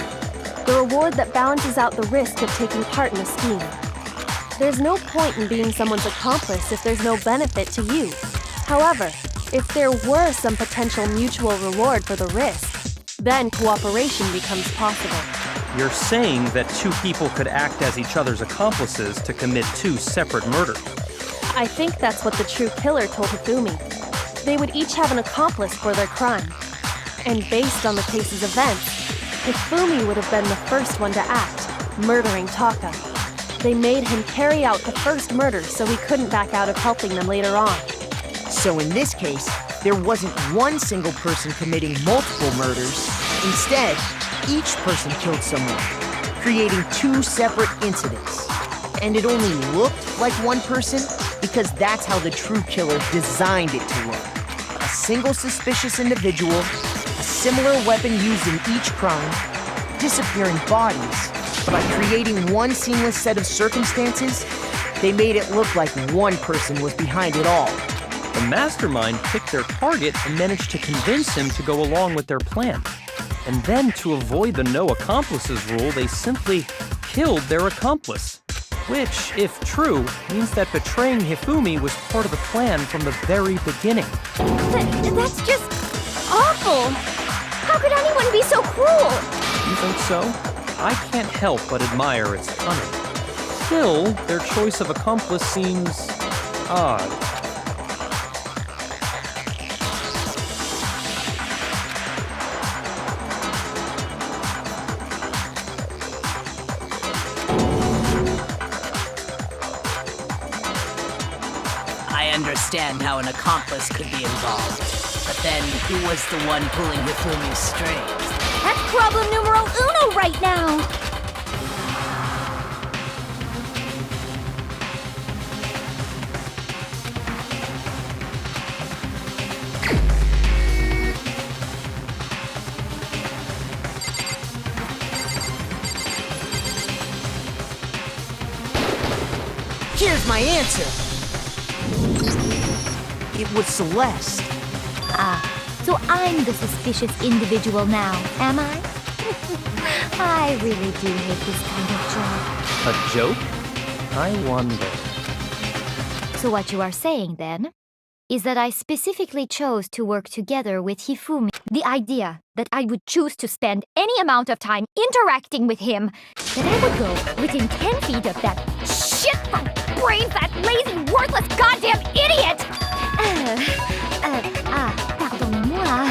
The reward that balances out the risk of taking part in a scheme. There's no point in being someone's accomplice if there's no benefit to you. However, if there were some potential mutual reward for the risk, then cooperation becomes possible. You're saying that two people could act as each other's accomplices to commit two separate murders. I think that's what the true killer told Hifumi. they would each have an accomplice for their crime. And based on the case's events, Hifumi would have been the first one to act, murdering Taka. They made him carry out the first murder so he couldn't back out of helping them later on. So in this case, there wasn't one single person committing multiple murders. Instead, each person killed someone, creating two separate incidents. And it only looked like one person because that's how the true killer designed it to look. A single suspicious individual, a similar weapon used in each crime, disappearing bodies. By creating one seamless set of circumstances, they made it look like one person was behind it all. The mastermind picked their target and managed to convince him to go along with their plan. And then, to avoid the no accomplices rule, they simply killed their accomplice. Which, if true, means that betraying Hifumi was part of the plan from the very beginning. That's just awful. How could anyone be so cruel? You think so? I can't help but admire its cunning. Still, their choice of accomplice seems odd. I understand how an accomplice could be involved. But then, who was the one pulling Hifumi's strings? That's problem numero uno right now. Here's my answer. It was Celeste. So I'm the suspicious individual now, am I? I really do hate this kind of job. A joke? I wonder. So what you are saying, then, is that I specifically chose to work together with Hifumi. The idea that I would choose to spend any amount of time interacting with him, that I would go within 10 feet of that shit-fucked brains, that lazy, worthless goddamn idiot! Pardonnez-moi.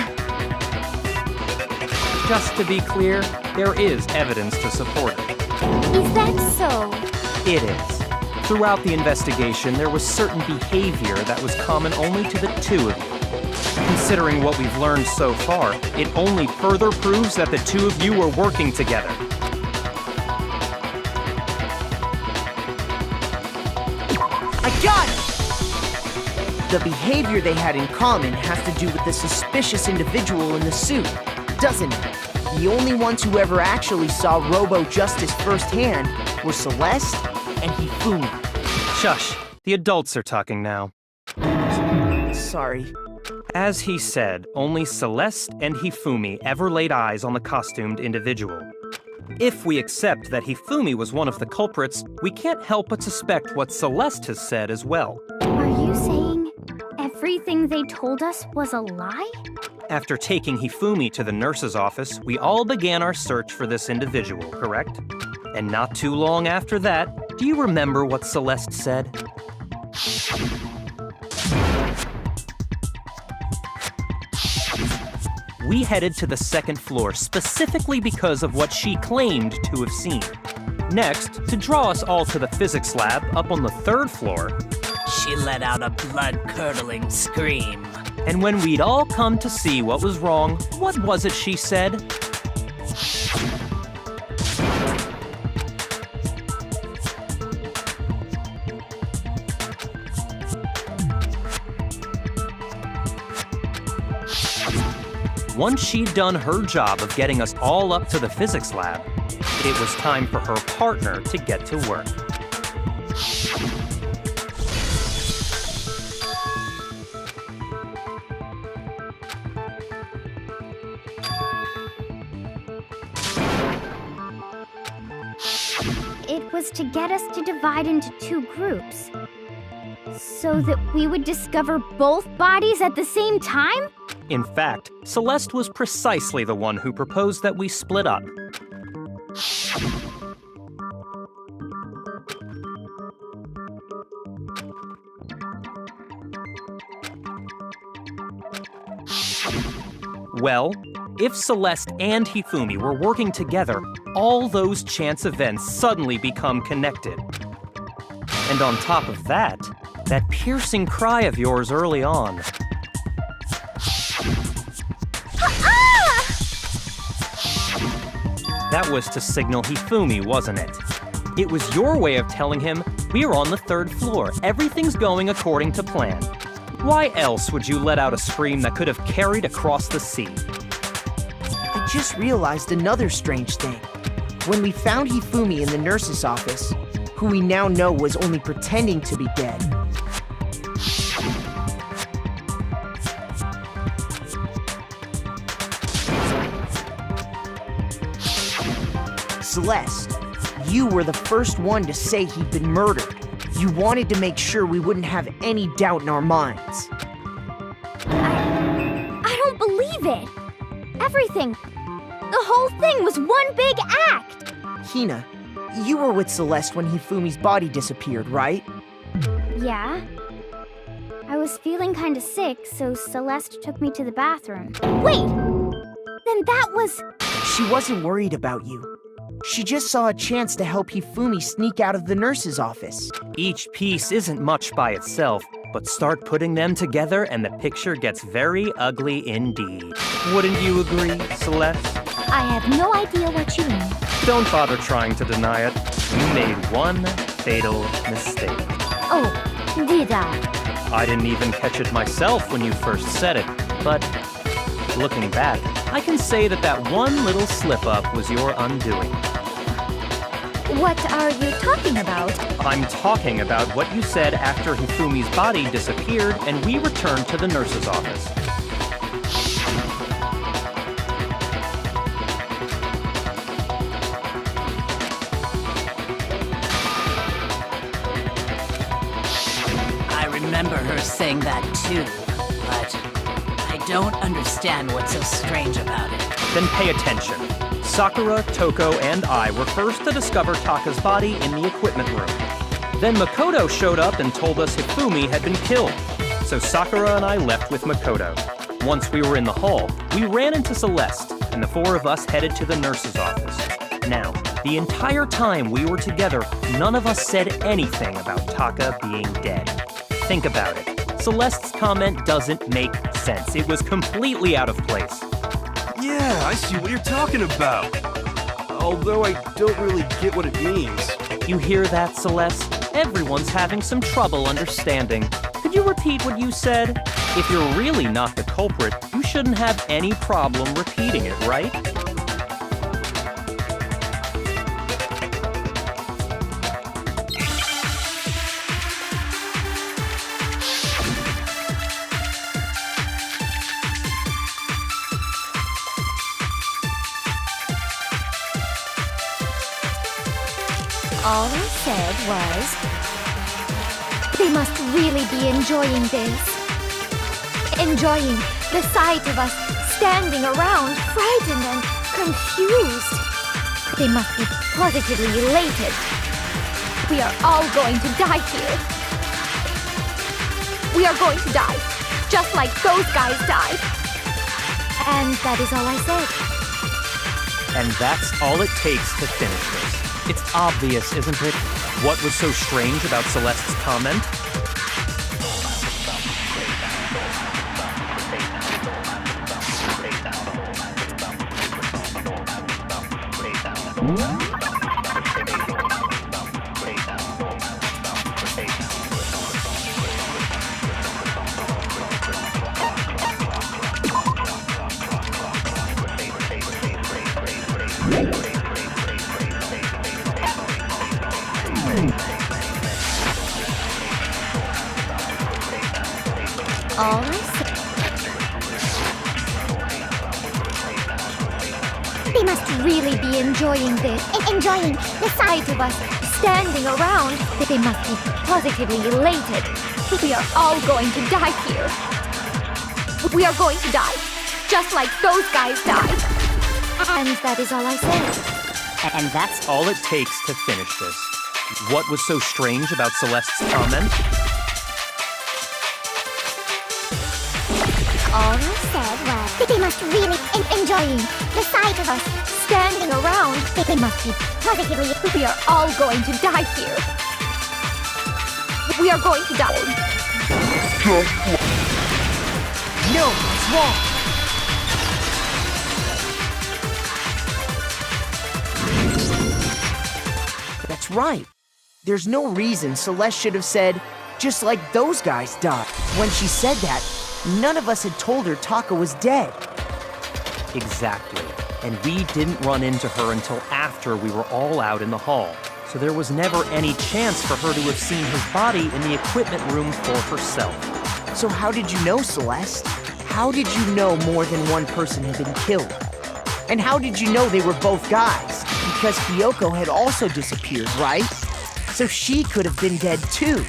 Just to be clear, there is evidence to support it. Is that so? It is. Throughout the investigation, there was certain behavior that was common only to the two of you. Considering what we've learned so far, it only further proves that the two of you were working together. I got it! The behavior they had in common has to do with the suspicious individual in the suit, doesn't it? The only ones who ever actually saw Robo-Justice firsthand were Celeste and Hifumi. Shush, the adults are talking now. Sorry. As he said, only Celeste and Hifumi ever laid eyes on the costumed individual. If we accept that Hifumi was one of the culprits, we can't help but suspect what Celeste has said as well. Are you saying everything they told us was a lie? After taking Hifumi to the nurse's office, we all began our search for this individual, correct? And not too long after that, do you remember what Celeste said? We headed to the second floor specifically because of what she claimed to have seen. Next, to draw us all to the physics lab up on the third floor, She let out a blood-curdling scream. and when we'd all come to see what was wrong, what was it she said? Once she'd done her job of getting us all up to the physics lab, it was time for her partner to get to work. It was to get us to divide into two groups. So that we would discover both bodies at the same time? In fact, Celeste was precisely the one who proposed that we split up. Well, if Celeste and Hifumi were working together, all those chance events suddenly become connected. And on top of that, that piercing cry of yours early on. That was to signal Hifumi, wasn't it? It was your way of telling him, we're on the 3rd floor, everything's going according to plan. Why else would you let out a scream that could have carried across the sea? I just realized another strange thing. When we found Hifumi in the nurse's office, who we now know was only pretending to be dead, Celeste, you were the first one to say he'd been murdered. You wanted to make sure we wouldn't have any doubt in our minds. I don't believe it. Everything, the whole thing was one big act. Hina, you were with Celeste when Hifumi's body disappeared, right? Yeah. I was feeling kinda sick, so Celeste took me to the bathroom. Wait! Then that was... She wasn't worried about you. She just saw a chance to help Hifumi sneak out of the nurse's office. Each piece isn't much by itself, but start putting them together and the picture gets very ugly indeed. Wouldn't you agree, Celeste? I have no idea what you mean. Don't bother trying to deny it. You made one fatal mistake. Oh, did I? I didn't even catch it myself when you first said it, but looking back, I can say that that one little slip-up was your undoing. What are you talking about? I'm talking about what you said after Hifumi's body disappeared and we returned to the nurse's office. I remember her saying that too, but I don't understand what's so strange about it. Then pay attention. Sakura, Toko, and I were first to discover Taka's body in the equipment room. Then Makoto showed up and told us Hifumi had been killed. So Sakura and I left with Makoto. Once we were in the hall, we ran into Celeste, and the 4 of us headed to the nurse's office. Now, the entire time we were together, none of us said anything about Taka being dead. Think about it. Celeste's comment doesn't make sense. It was completely out of place. Yeah, I see what you're talking about. Although I don't really get what it means. You hear that, Celeste? Everyone's having some trouble understanding. Could you repeat what you said? If you're really not the culprit, you shouldn't have any problem repeating it, right? All I said was, they must really be enjoying this. Enjoying the sight of us standing around, frightened and confused. They must be positively elated. We are all going to die here. We are going to die, just like those guys died. And that is all I said. And that's all it takes to finish this. It's obvious, isn't it? What was so strange about Celeste's comment? All I said. They must really be enjoying this. Enjoying the sight of us standing around. They must be positively elated. We are all going to die here. We are going to die, just like those guys died. And that is all I said. And that's all it takes to finish this. What was so strange about Celeste's comment? All I said was, They must really enjoying the sight of us standing around. They must be positively. We are all going to die here. We are going to die. No, it's wrong. That's right. There's no reason Celeste should have said, just like those guys died. When she said that, none of us had told her Taka was dead. Exactly. And we didn't run into her until after we were all out in the hall. So there was never any chance for her to have seen his body in the equipment room for herself. So how did you know, Celeste? How did you know more than one person had been killed? And how did you know they were both guys? Because Kyoko had also disappeared, right? So she could have been dead too.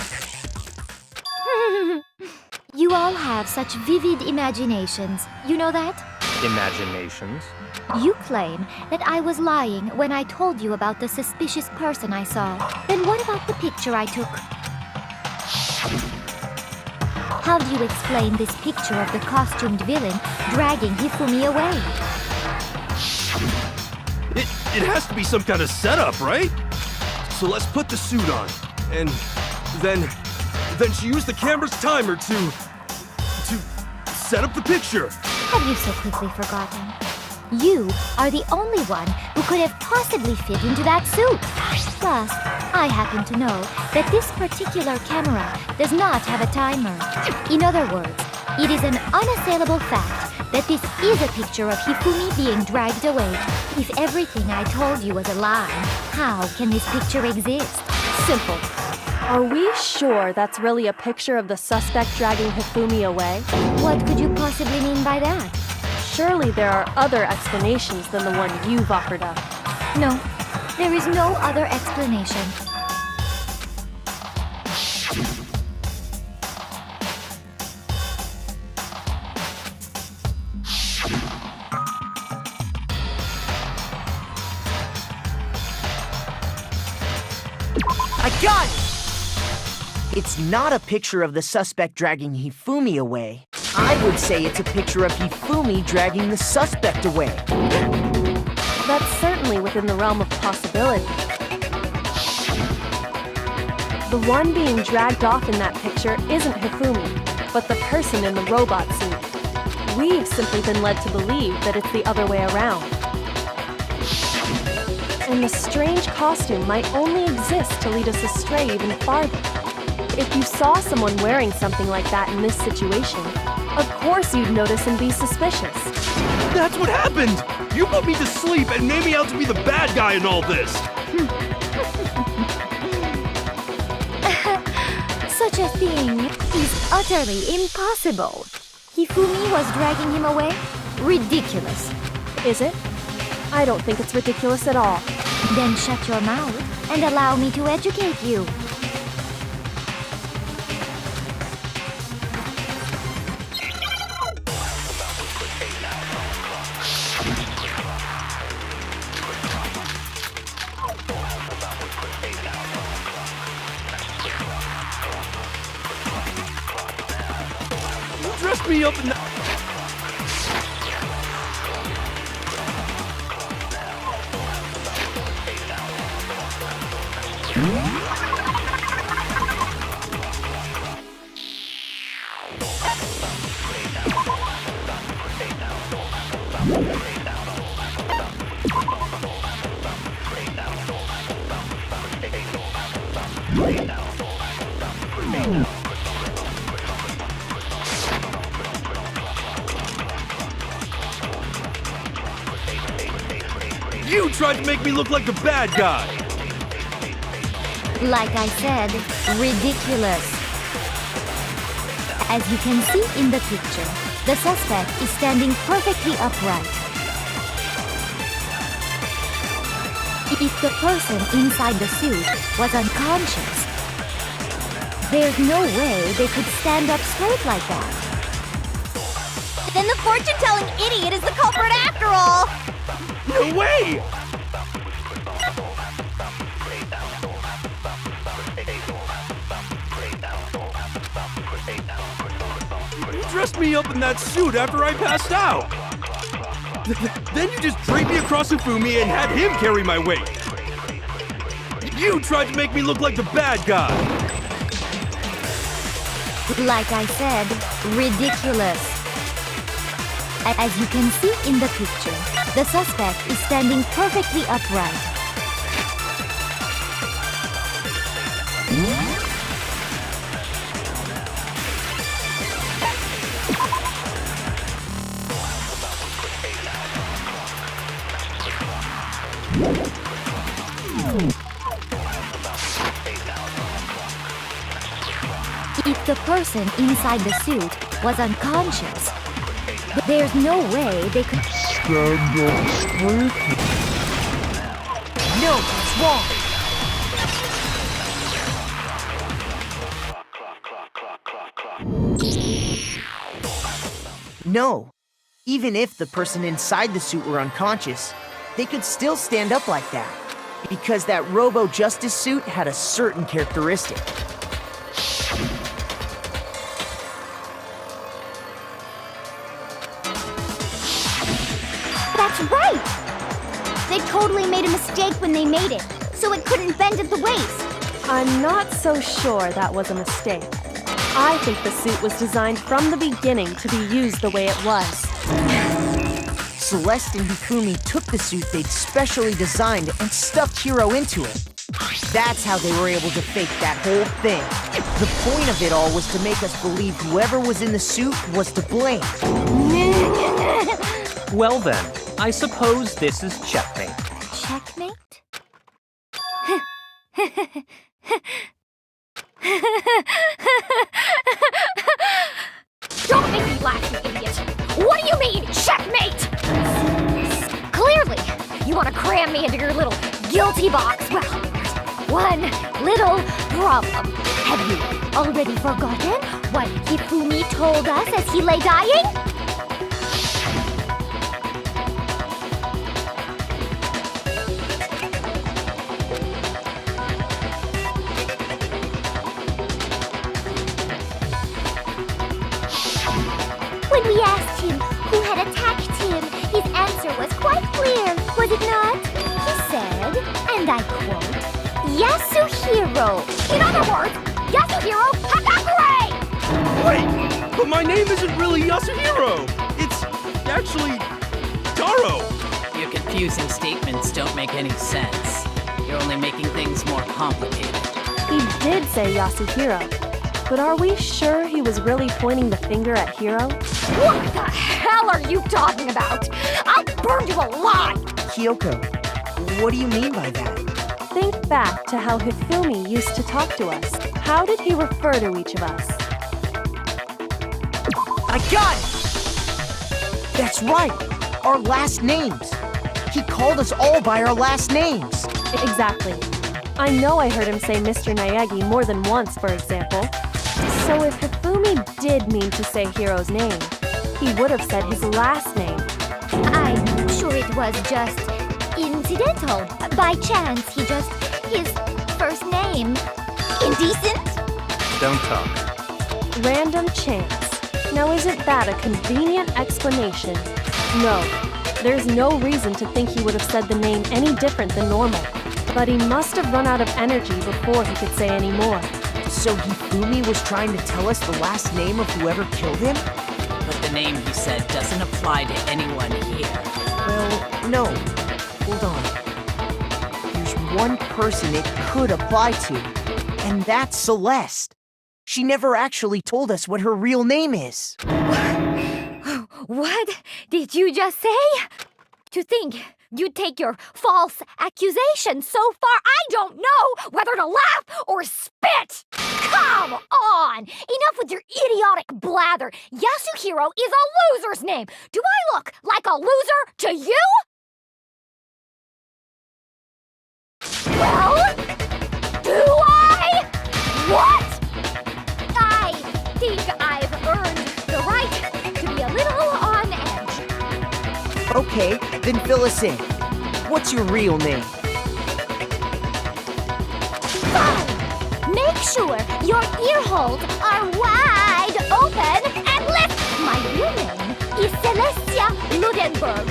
You all have such vivid imaginations. You know that? Imaginations? You claim that I was lying when I told you about the suspicious person I saw. Then what about the picture I took? How do you explain this picture of the costumed villain dragging Hifumi away? It has to be some kind of setup, right? So let's put the suit on. And then she used the camera's timer to set up the picture. Have you so quickly forgotten? You are the only one who could have possibly fit into that suit. Plus, I happen to know that this particular camera does not have a timer. In other words, it is an unassailable fact that this is a picture of Hifumi being dragged away. If everything I told you was a lie, how can this picture exist? Simple. Are we sure that's really a picture of the suspect dragging Hifumi away? What could you possibly mean by that? Surely there are other explanations than the one you've offered up. No, there is no other explanation. I got it! It's not a picture of the suspect dragging Hifumi away. I would say it's a picture of Hifumi dragging the suspect away. That's certainly within the realm of possibility. The one being dragged off in that picture isn't Hifumi, but the person in the robot suit. We've simply been led to believe that it's the other way around. And the strange costume might only exist to lead us astray even farther. If you saw someone wearing something like that in this situation, of course you'd notice and be suspicious. That's what happened! You put me to sleep and made me out to be the bad guy in all this! Such a thing is utterly impossible. Hifumi was dragging him away? Ridiculous. Is it? I don't think it's ridiculous at all. Then shut your mouth and allow me to educate you. Dress me up in the... You tried to make me look like the bad guy! Like I said, ridiculous. As you can see in the picture, the suspect is standing perfectly upright. If the person inside the suit was unconscious, there's no way they could stand up straight like that. Then the fortune-telling idiot is the culprit after all! No way! You dressed me up in that suit after I passed out! Then you just draped me across Hifumi and had him carry my weight. You tried to make me look like the bad guy. Like I said, ridiculous. As you can see in the picture, the suspect is standing perfectly upright. If the person inside the suit was unconscious, there's no way they could Stand up straight. No, it's wrong. No. Even if the person inside the suit were unconscious, they could still stand up like that. Because that Robo-Justice suit had a certain characteristic. That's right! They totally made a mistake when they made it, so it couldn't bend at the waist. I'm not so sure that was a mistake. I think the suit was designed from the beginning to be used the way it was. Celeste and Hifumi took the suit they'd specially designed and stuffed Hiro into it. That's how they were able to fake that whole thing. The point of it all was to make us believe whoever was in the suit was to blame. Well then, I suppose this is checkmate. checkmate? Don't make me laugh, you idiot! What do you mean, checkmate? Clearly, you want to cram me into your little guilty box. Well, there's one little problem. Have you already forgotten what Hifumi told us as he lay dying? When we asked him who had attacked him, his answer was quite clear, was it not? He said, and I quote, Yasuhiro. In other words, Yasuhiro Hagakure! Wait, but my name isn't really Yasuhiro. It's actually Taro. Your confusing statements don't make any sense. You're only making things more complicated. He did say Yasuhiro, but are we sure he was really pointing the finger at Hiro? What the hell are you talking about? I'll burn you alive! Kyoko, what do you mean by that? Think back to how Hifumi used to talk to us. How did he refer to each of us? I got it! That's right, our last names. He called us all by our last names. Exactly. I know I heard him say Mr. Naegi more than once, for example. So if Hifumi did mean to say Hiro's name, he would have said his last name. I'm sure it was just incidental. By chance, his first name. Indecent? Don't talk. Random chance. Now isn't that a convenient explanation? No, there's no reason to think he would have said the name any different than normal. But he must have run out of energy before he could say any more. So Hifumi was trying to tell us the last name of whoever killed him? But the name he said doesn't apply to anyone here. Well, no. Hold on. There's one person it could apply to, and that's Celeste. She never actually told us what her real name is. What did you just say? To think you'd take your false accusation so far, I don't know whether to laugh or spit! Come on! Enough with your idiotic blather! Yasuhiro is a loser's name! Do I look like a loser to you? Well, do I? What? I think I've earned the right to be a little on edge. Okay, then fill us in. What's your real name? Fine. Make sure your ear holes are wide open and lift. My real name is Celestia Ludenberg.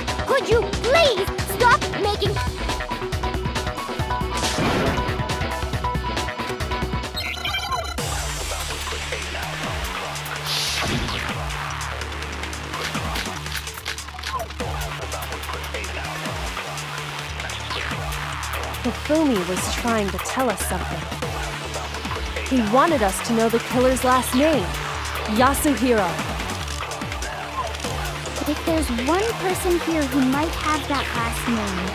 Hifumi was trying to tell us something. He wanted us to know the killer's last name, Yasuhiro. If there's one person here who might have that last name,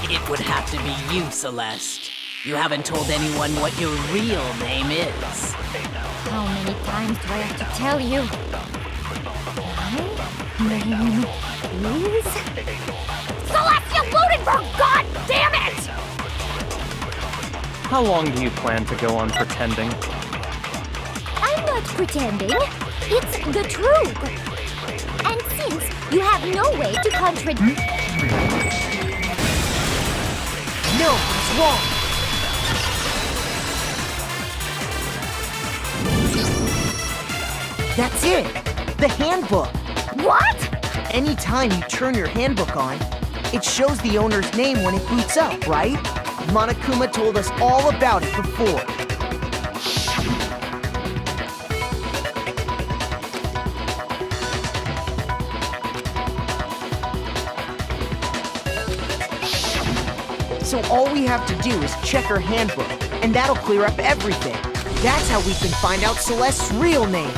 It would have to be you, Celeste. You haven't told anyone what your real name is. how many times do I have to tell you? My name is... Celestia Ludenberg, god damn it! How long do you plan to go on pretending? I'm not pretending. It's the truth. And since you have no way to contradict... No, it's wrong. That's it. The handbook. What? Anytime you turn your handbook on, it shows the owner's name when it boots up, right? Monokuma told us all about it before. So all we have to do is check her handbook, and that'll clear up everything. That's how we can find out Celeste's real name.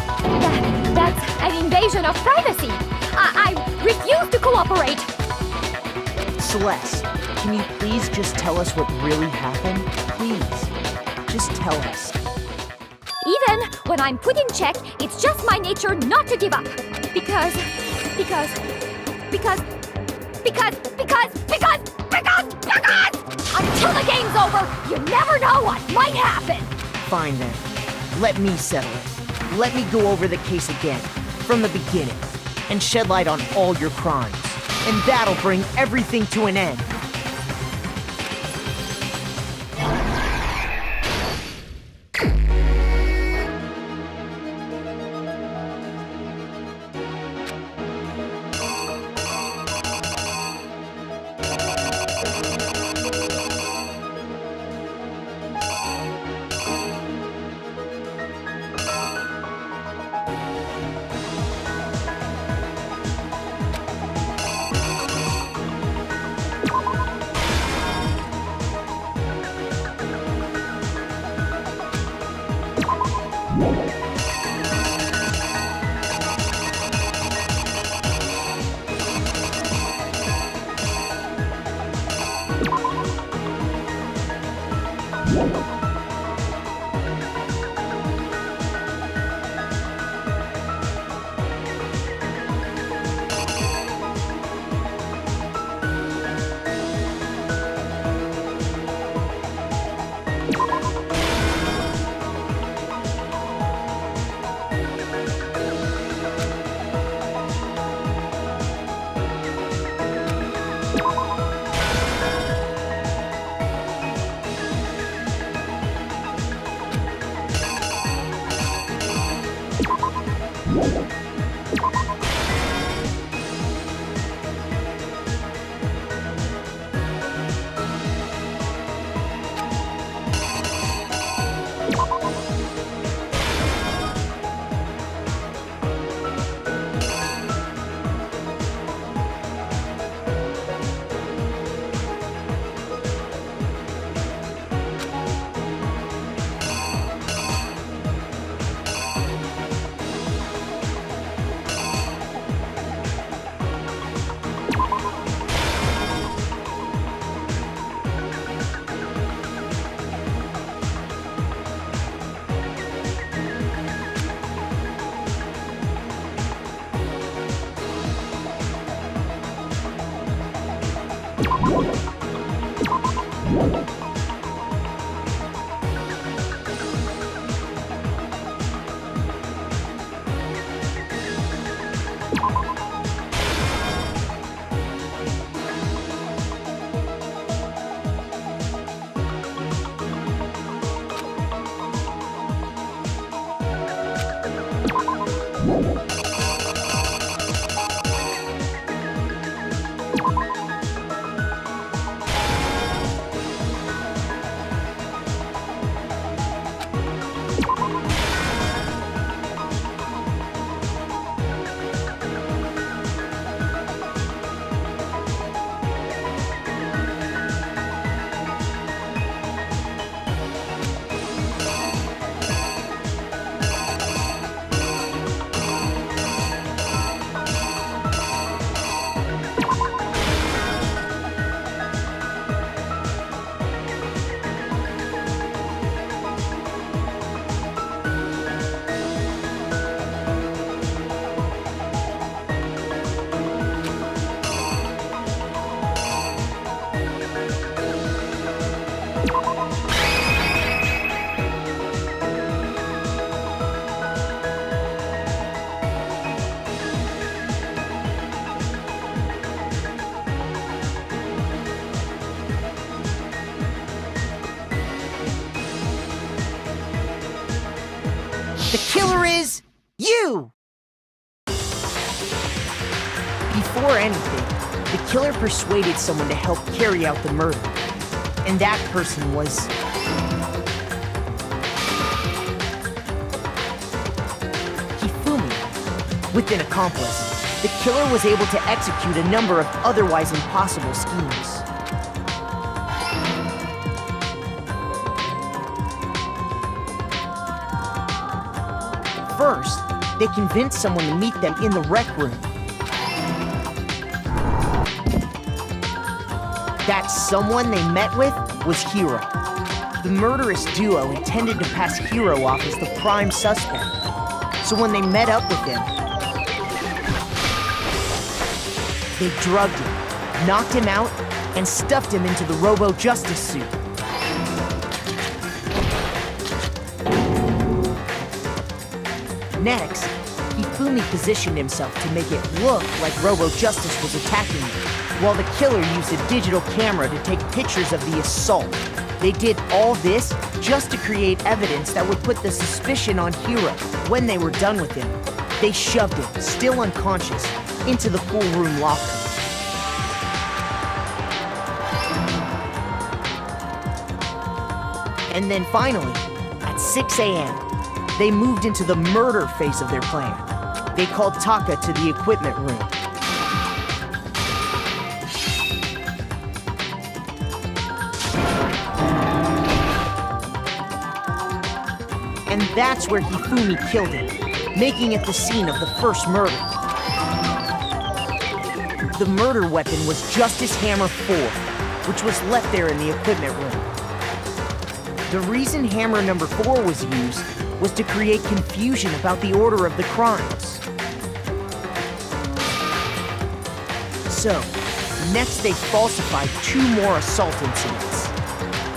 That's an invasion of privacy. I refuse to cooperate. Celeste, can you please just tell us what really happened? Please, just tell us. Even when I'm put in check, it's just my nature not to give up. Because until the game's over, you never know what might happen. Fine then. Let me settle it. Let me go over the case again, from the beginning, and shed light on all your crimes. And that'll bring everything to an end. The killer is you! Before anything, the killer persuaded someone to help carry out the murder. And that person was... Hifumi. With an accomplice, the killer was able to execute a number of otherwise impossible schemes. First, they convinced someone to meet them in the rec room. That someone they met with was Hiro. The murderous duo intended to pass Hiro off as the prime suspect. So when they met up with him, they drugged him, knocked him out, and stuffed him into the Robo-Justice suit. Next, Hifumi positioned himself to make it look like Robo-Justice was attacking him, while the killer used a digital camera to take pictures of the assault. They did all this just to create evidence that would put the suspicion on Hiro. When they were done with him, they shoved him, still unconscious, into the pool room locker. And then finally, at 6 a.m., they moved into the murder phase of their plan. They called Taka to the equipment room. And that's where Hifumi killed him, making it the scene of the first murder. The murder weapon was Justice Hammer 4, which was left there in the equipment room. The reason Hammer number 4 was used was to create confusion about the order of the crimes. So, next they falsified 2 more assault incidents.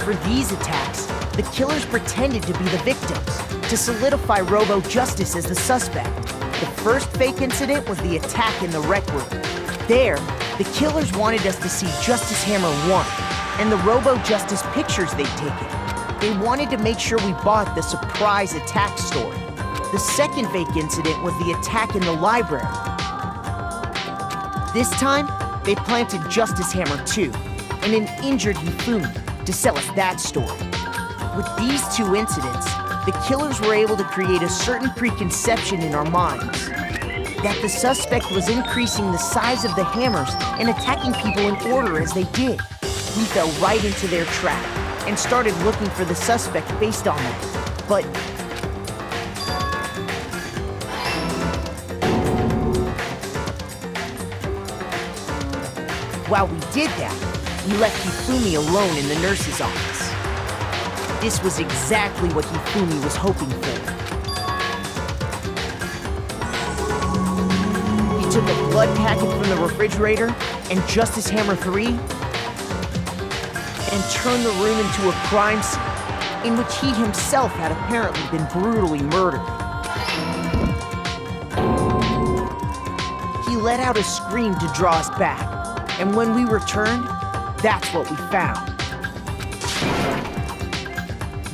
For these attacks, the killers pretended to be the victims, to solidify Robo-Justice as the suspect. The first fake incident was the attack in the rec room. There, the killers wanted us to see Justice Hammer 1 and the Robo-Justice pictures they'd taken. They wanted to make sure we bought the surprise attack story. The second fake incident was the attack in the library. This time, they planted Justice Hammer 2 and an injured Hifumi to sell us that story. With these 2 incidents, the killers were able to create a certain preconception in our minds that the suspect was increasing the size of the hammers and attacking people in order as they did. We fell right into their trap and started looking for the suspect based on that. But while we did that, we left Hifumi alone in the nurse's office. This was exactly what Hifumi was hoping for. He took a blood packet from the refrigerator and Justice Hammer 3 and turned the room into a crime scene in which he himself had apparently been brutally murdered. He let out a scream to draw us back, and when we returned, that's what we found.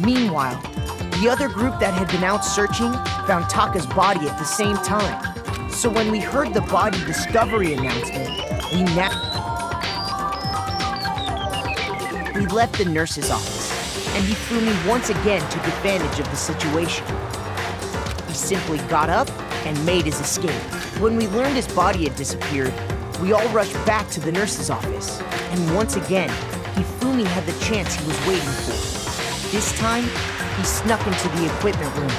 Meanwhile, the other group that had been out searching found Taka's body at the same time. So when we heard the body discovery announcement, we left the nurse's office, and Hifumi once again took advantage of the situation. He simply got up and made his escape. When we learned his body had disappeared, we all rushed back to the nurse's office, and once again, Hifumi had the chance he was waiting for. This time, he snuck into the equipment room.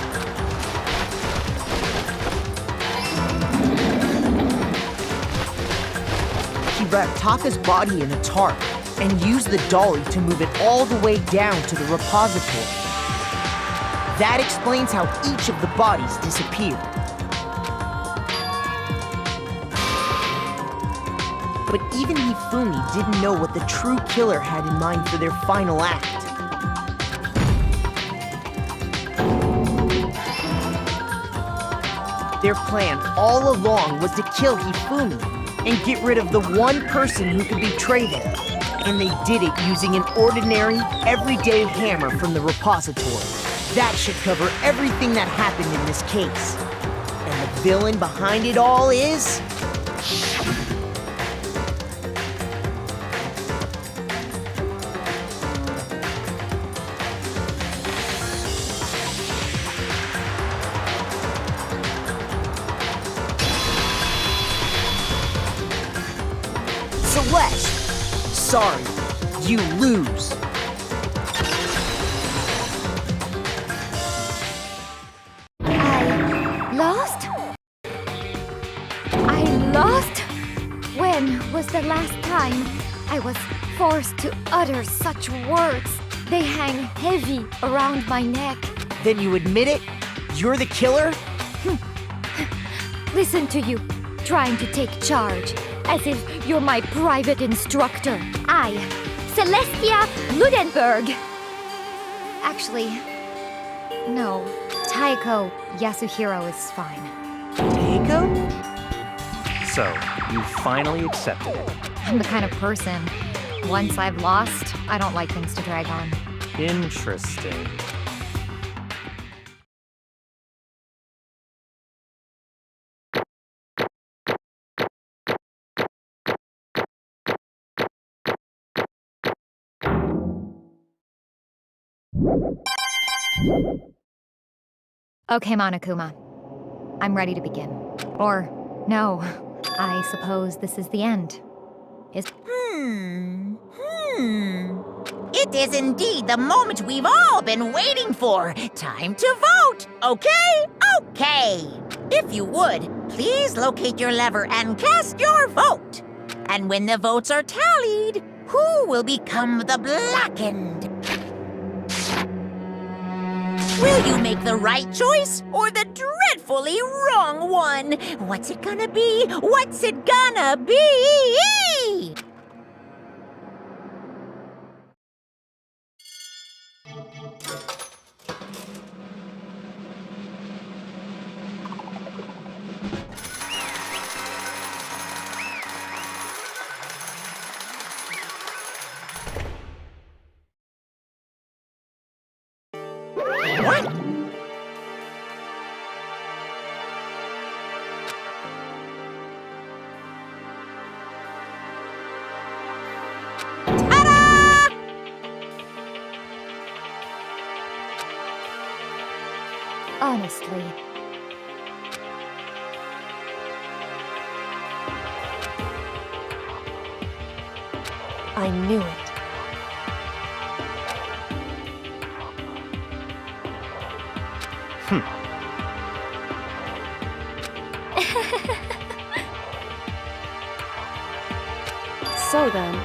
He wrapped Taka's body in a tarp and used the dolly to move it all the way down to the repository. That explains how each of the bodies disappeared. But even Hifumi didn't know what the true killer had in mind for their final act. Their plan all along was to kill Hifumi and get rid of the one person who could betray them. And they did it using an ordinary, everyday hammer from the repository. That should cover everything that happened in this case. And the villain behind it all is... Celeste! Sorry, you lose. I lost? When was the last time I was forced to utter such words? They hang heavy around my neck. Then you admit it? You're the killer? Listen to you, trying to take charge, as if you're my private instructor. I, Celestia Ludenberg. Actually, no. Taiko Yasuhiro is fine. Taiko? So, you finally accepted it. I'm the kind of person, once I've lost, I don't like things to drag on. Interesting. Okay, Monokuma. I'm ready to begin. Or, no, I suppose this is the end. It is indeed the moment we've all been waiting for. Time to vote, okay? Okay. If you would, please locate your lever and cast your vote. And when the votes are tallied, who will become the blackened? Will you make the right choice or the dreadfully wrong one? What's it gonna be? What's it gonna be? What? Ta-da! Honestly. I knew it. So then...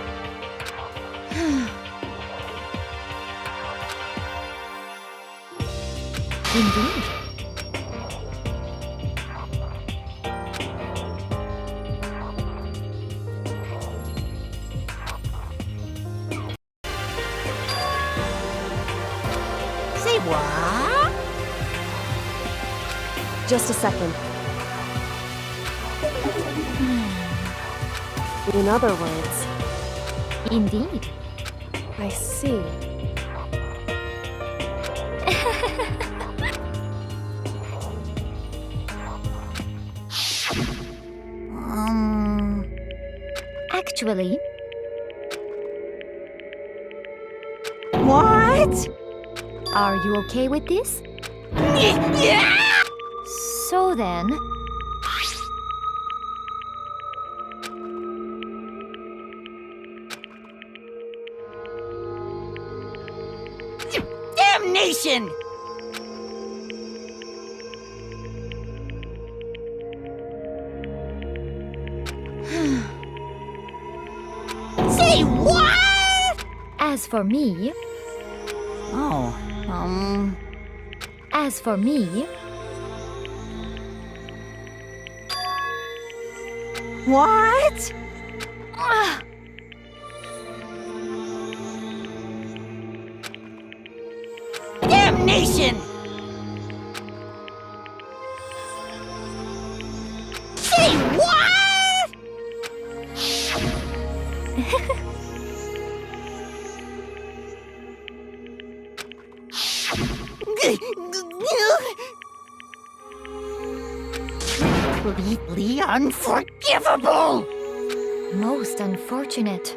Indeed. Say what? Just a second. In other words, Indeed. I see. Actually, What? are you okay with this? Yeah! So then, Damnation! Say what? as for me, as for me, What? Damnation! Say what? completely unforgivable! Most unfortunate.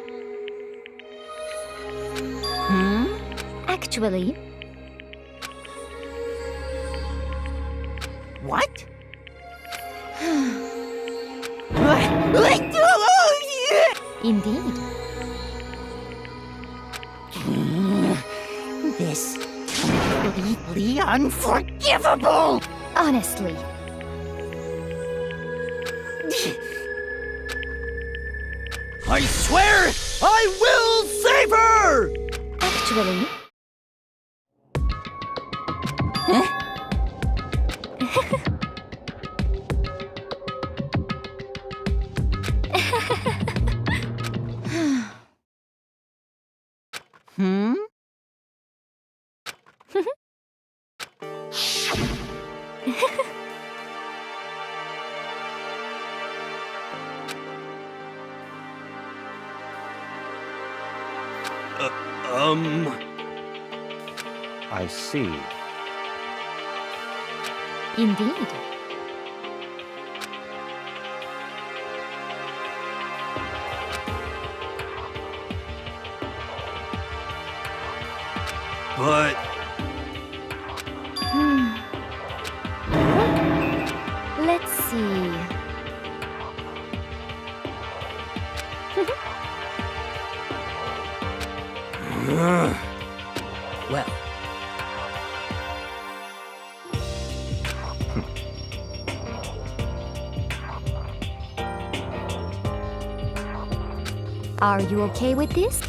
Actually, What? indeed. This completely unforgivable! Honestly, I swear I will save her! actually, Hmm? I see. indeed. But Let's see. Well, Are you okay with this?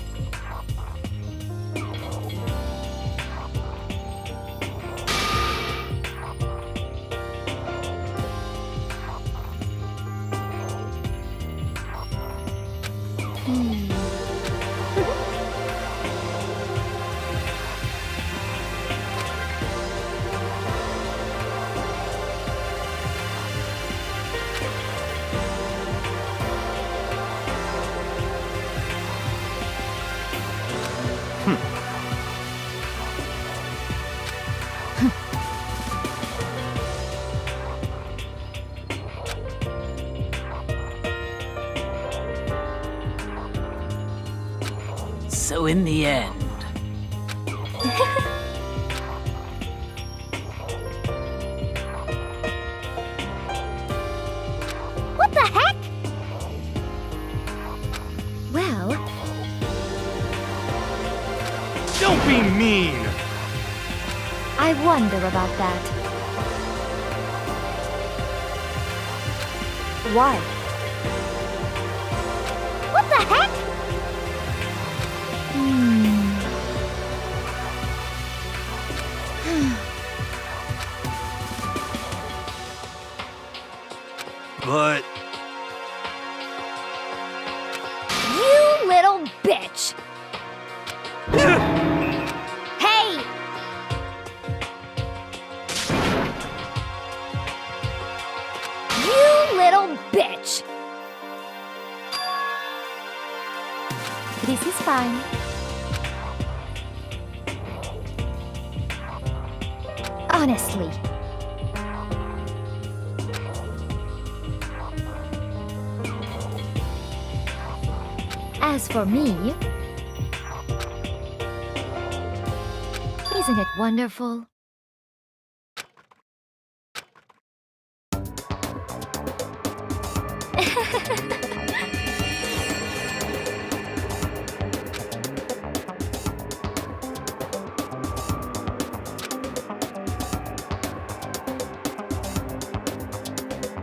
so in the end, What the heck? Well, don't be mean! I wonder about that. Why? What the heck? But You little bitch! Hey! You little bitch! This is fine. Honestly, as for me, isn't it wonderful?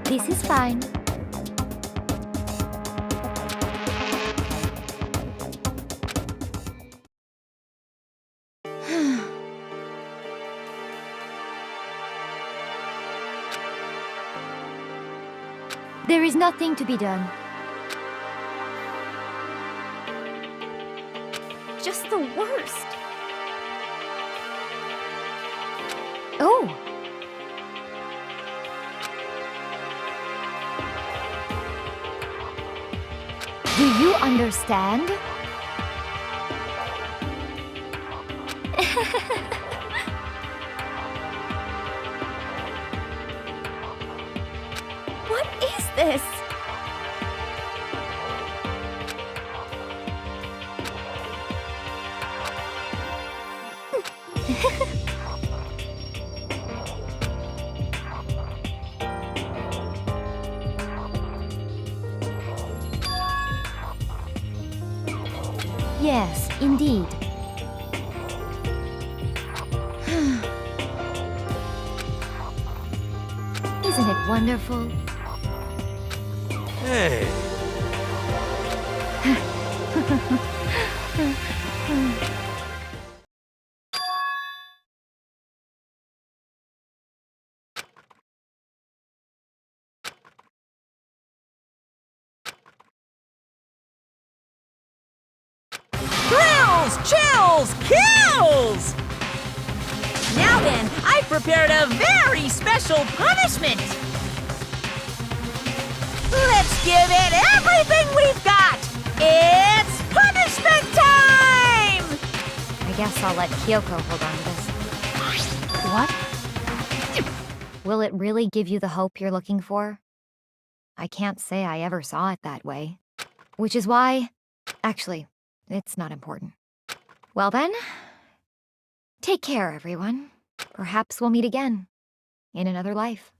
This is fine. There is nothing to be done. Just the worst. Oh! Do you understand? What this? Yes, indeed. Isn't it wonderful? Hey. Thrills, chills, kills! Now then, I've prepared a very special punishment! Let's give it everything we've got! It's punishment time! I guess I'll let Kyoko hold on to this. What? Will it really give you the hope you're looking for? I can't say I ever saw it that way. Which is why... Actually, it's not important. Well then, take care, everyone. Perhaps we'll meet again. In another life.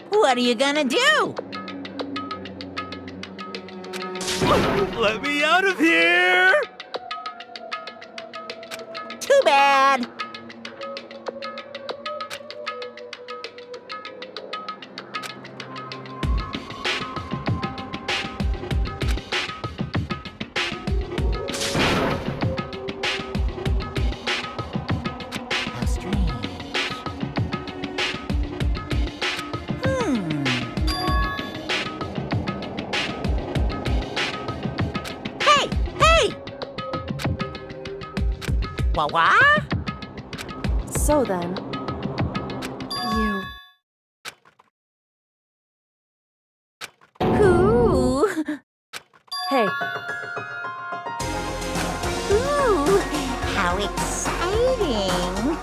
What are you gonna do? Let me out of here! Too bad. How strange. Hey! Hey! Wah-wah? So then, you... Ooh! Hey, Ooh! How exciting!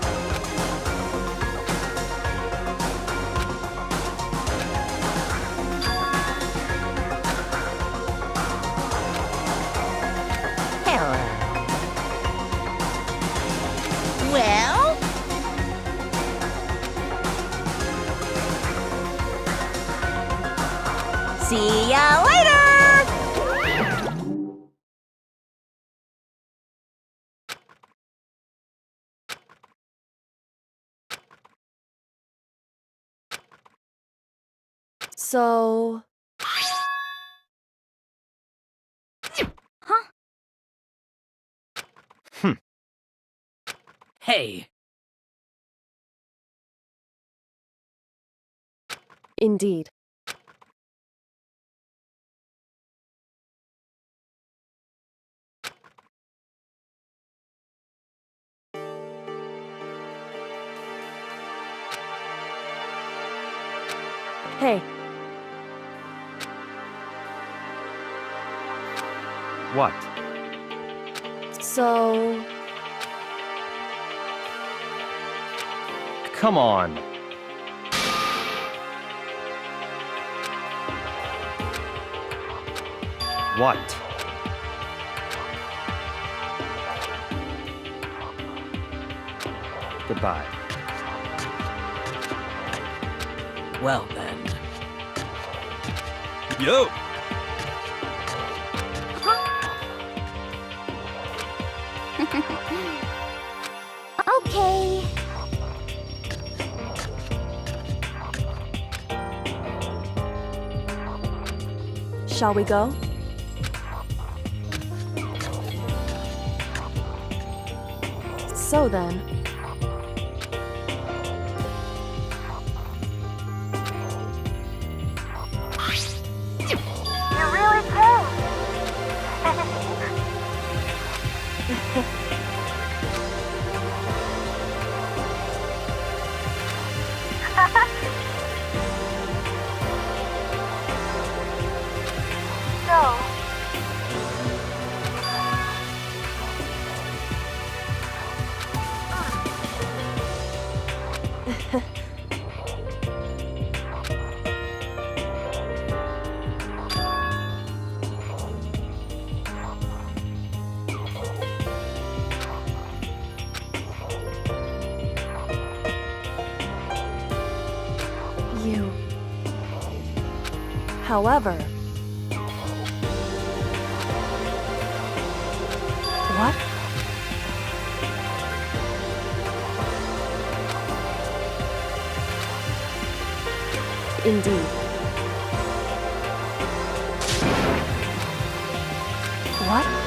So... Huh? Hey, Indeed. Hey, What? so... Come on. What? Goodbye. well then. Yo! Okay. Shall we go? So then... You really came. So, you... However... What? Indeed. What?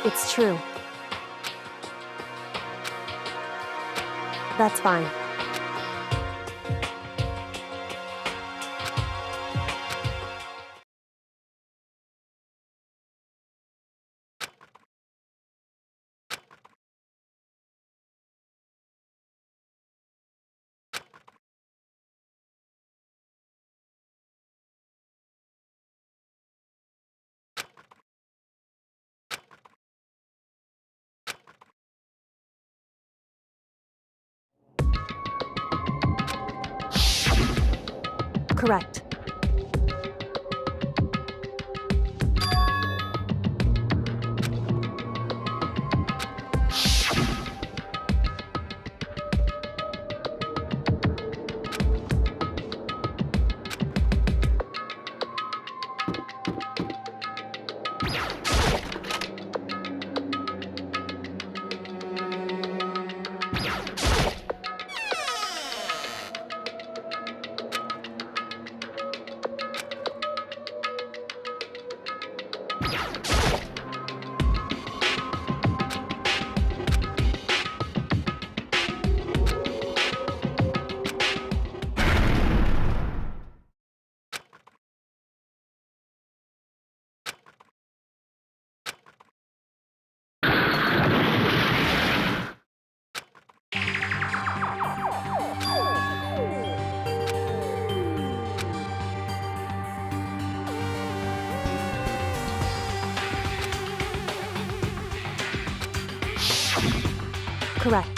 It's true. That's fine. Correct. Correct.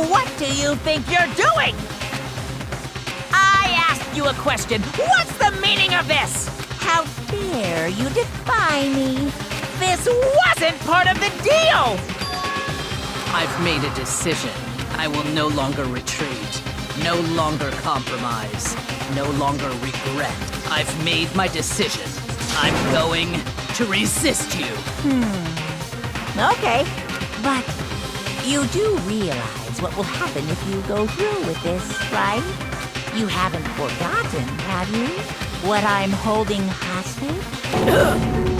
What do you think you're doing? I asked you a question. What's the meaning of this? How dare you defy me? This wasn't part of the deal! I've made a decision. I will no longer retreat, no longer compromise, no longer regret. I've made my decision. I'm going to resist you. Okay, but you do realize what will happen if you go through with this, right? You haven't forgotten, have you? What I'm holding hostage?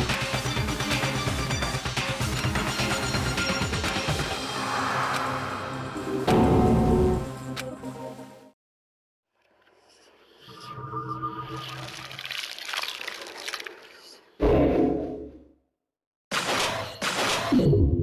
You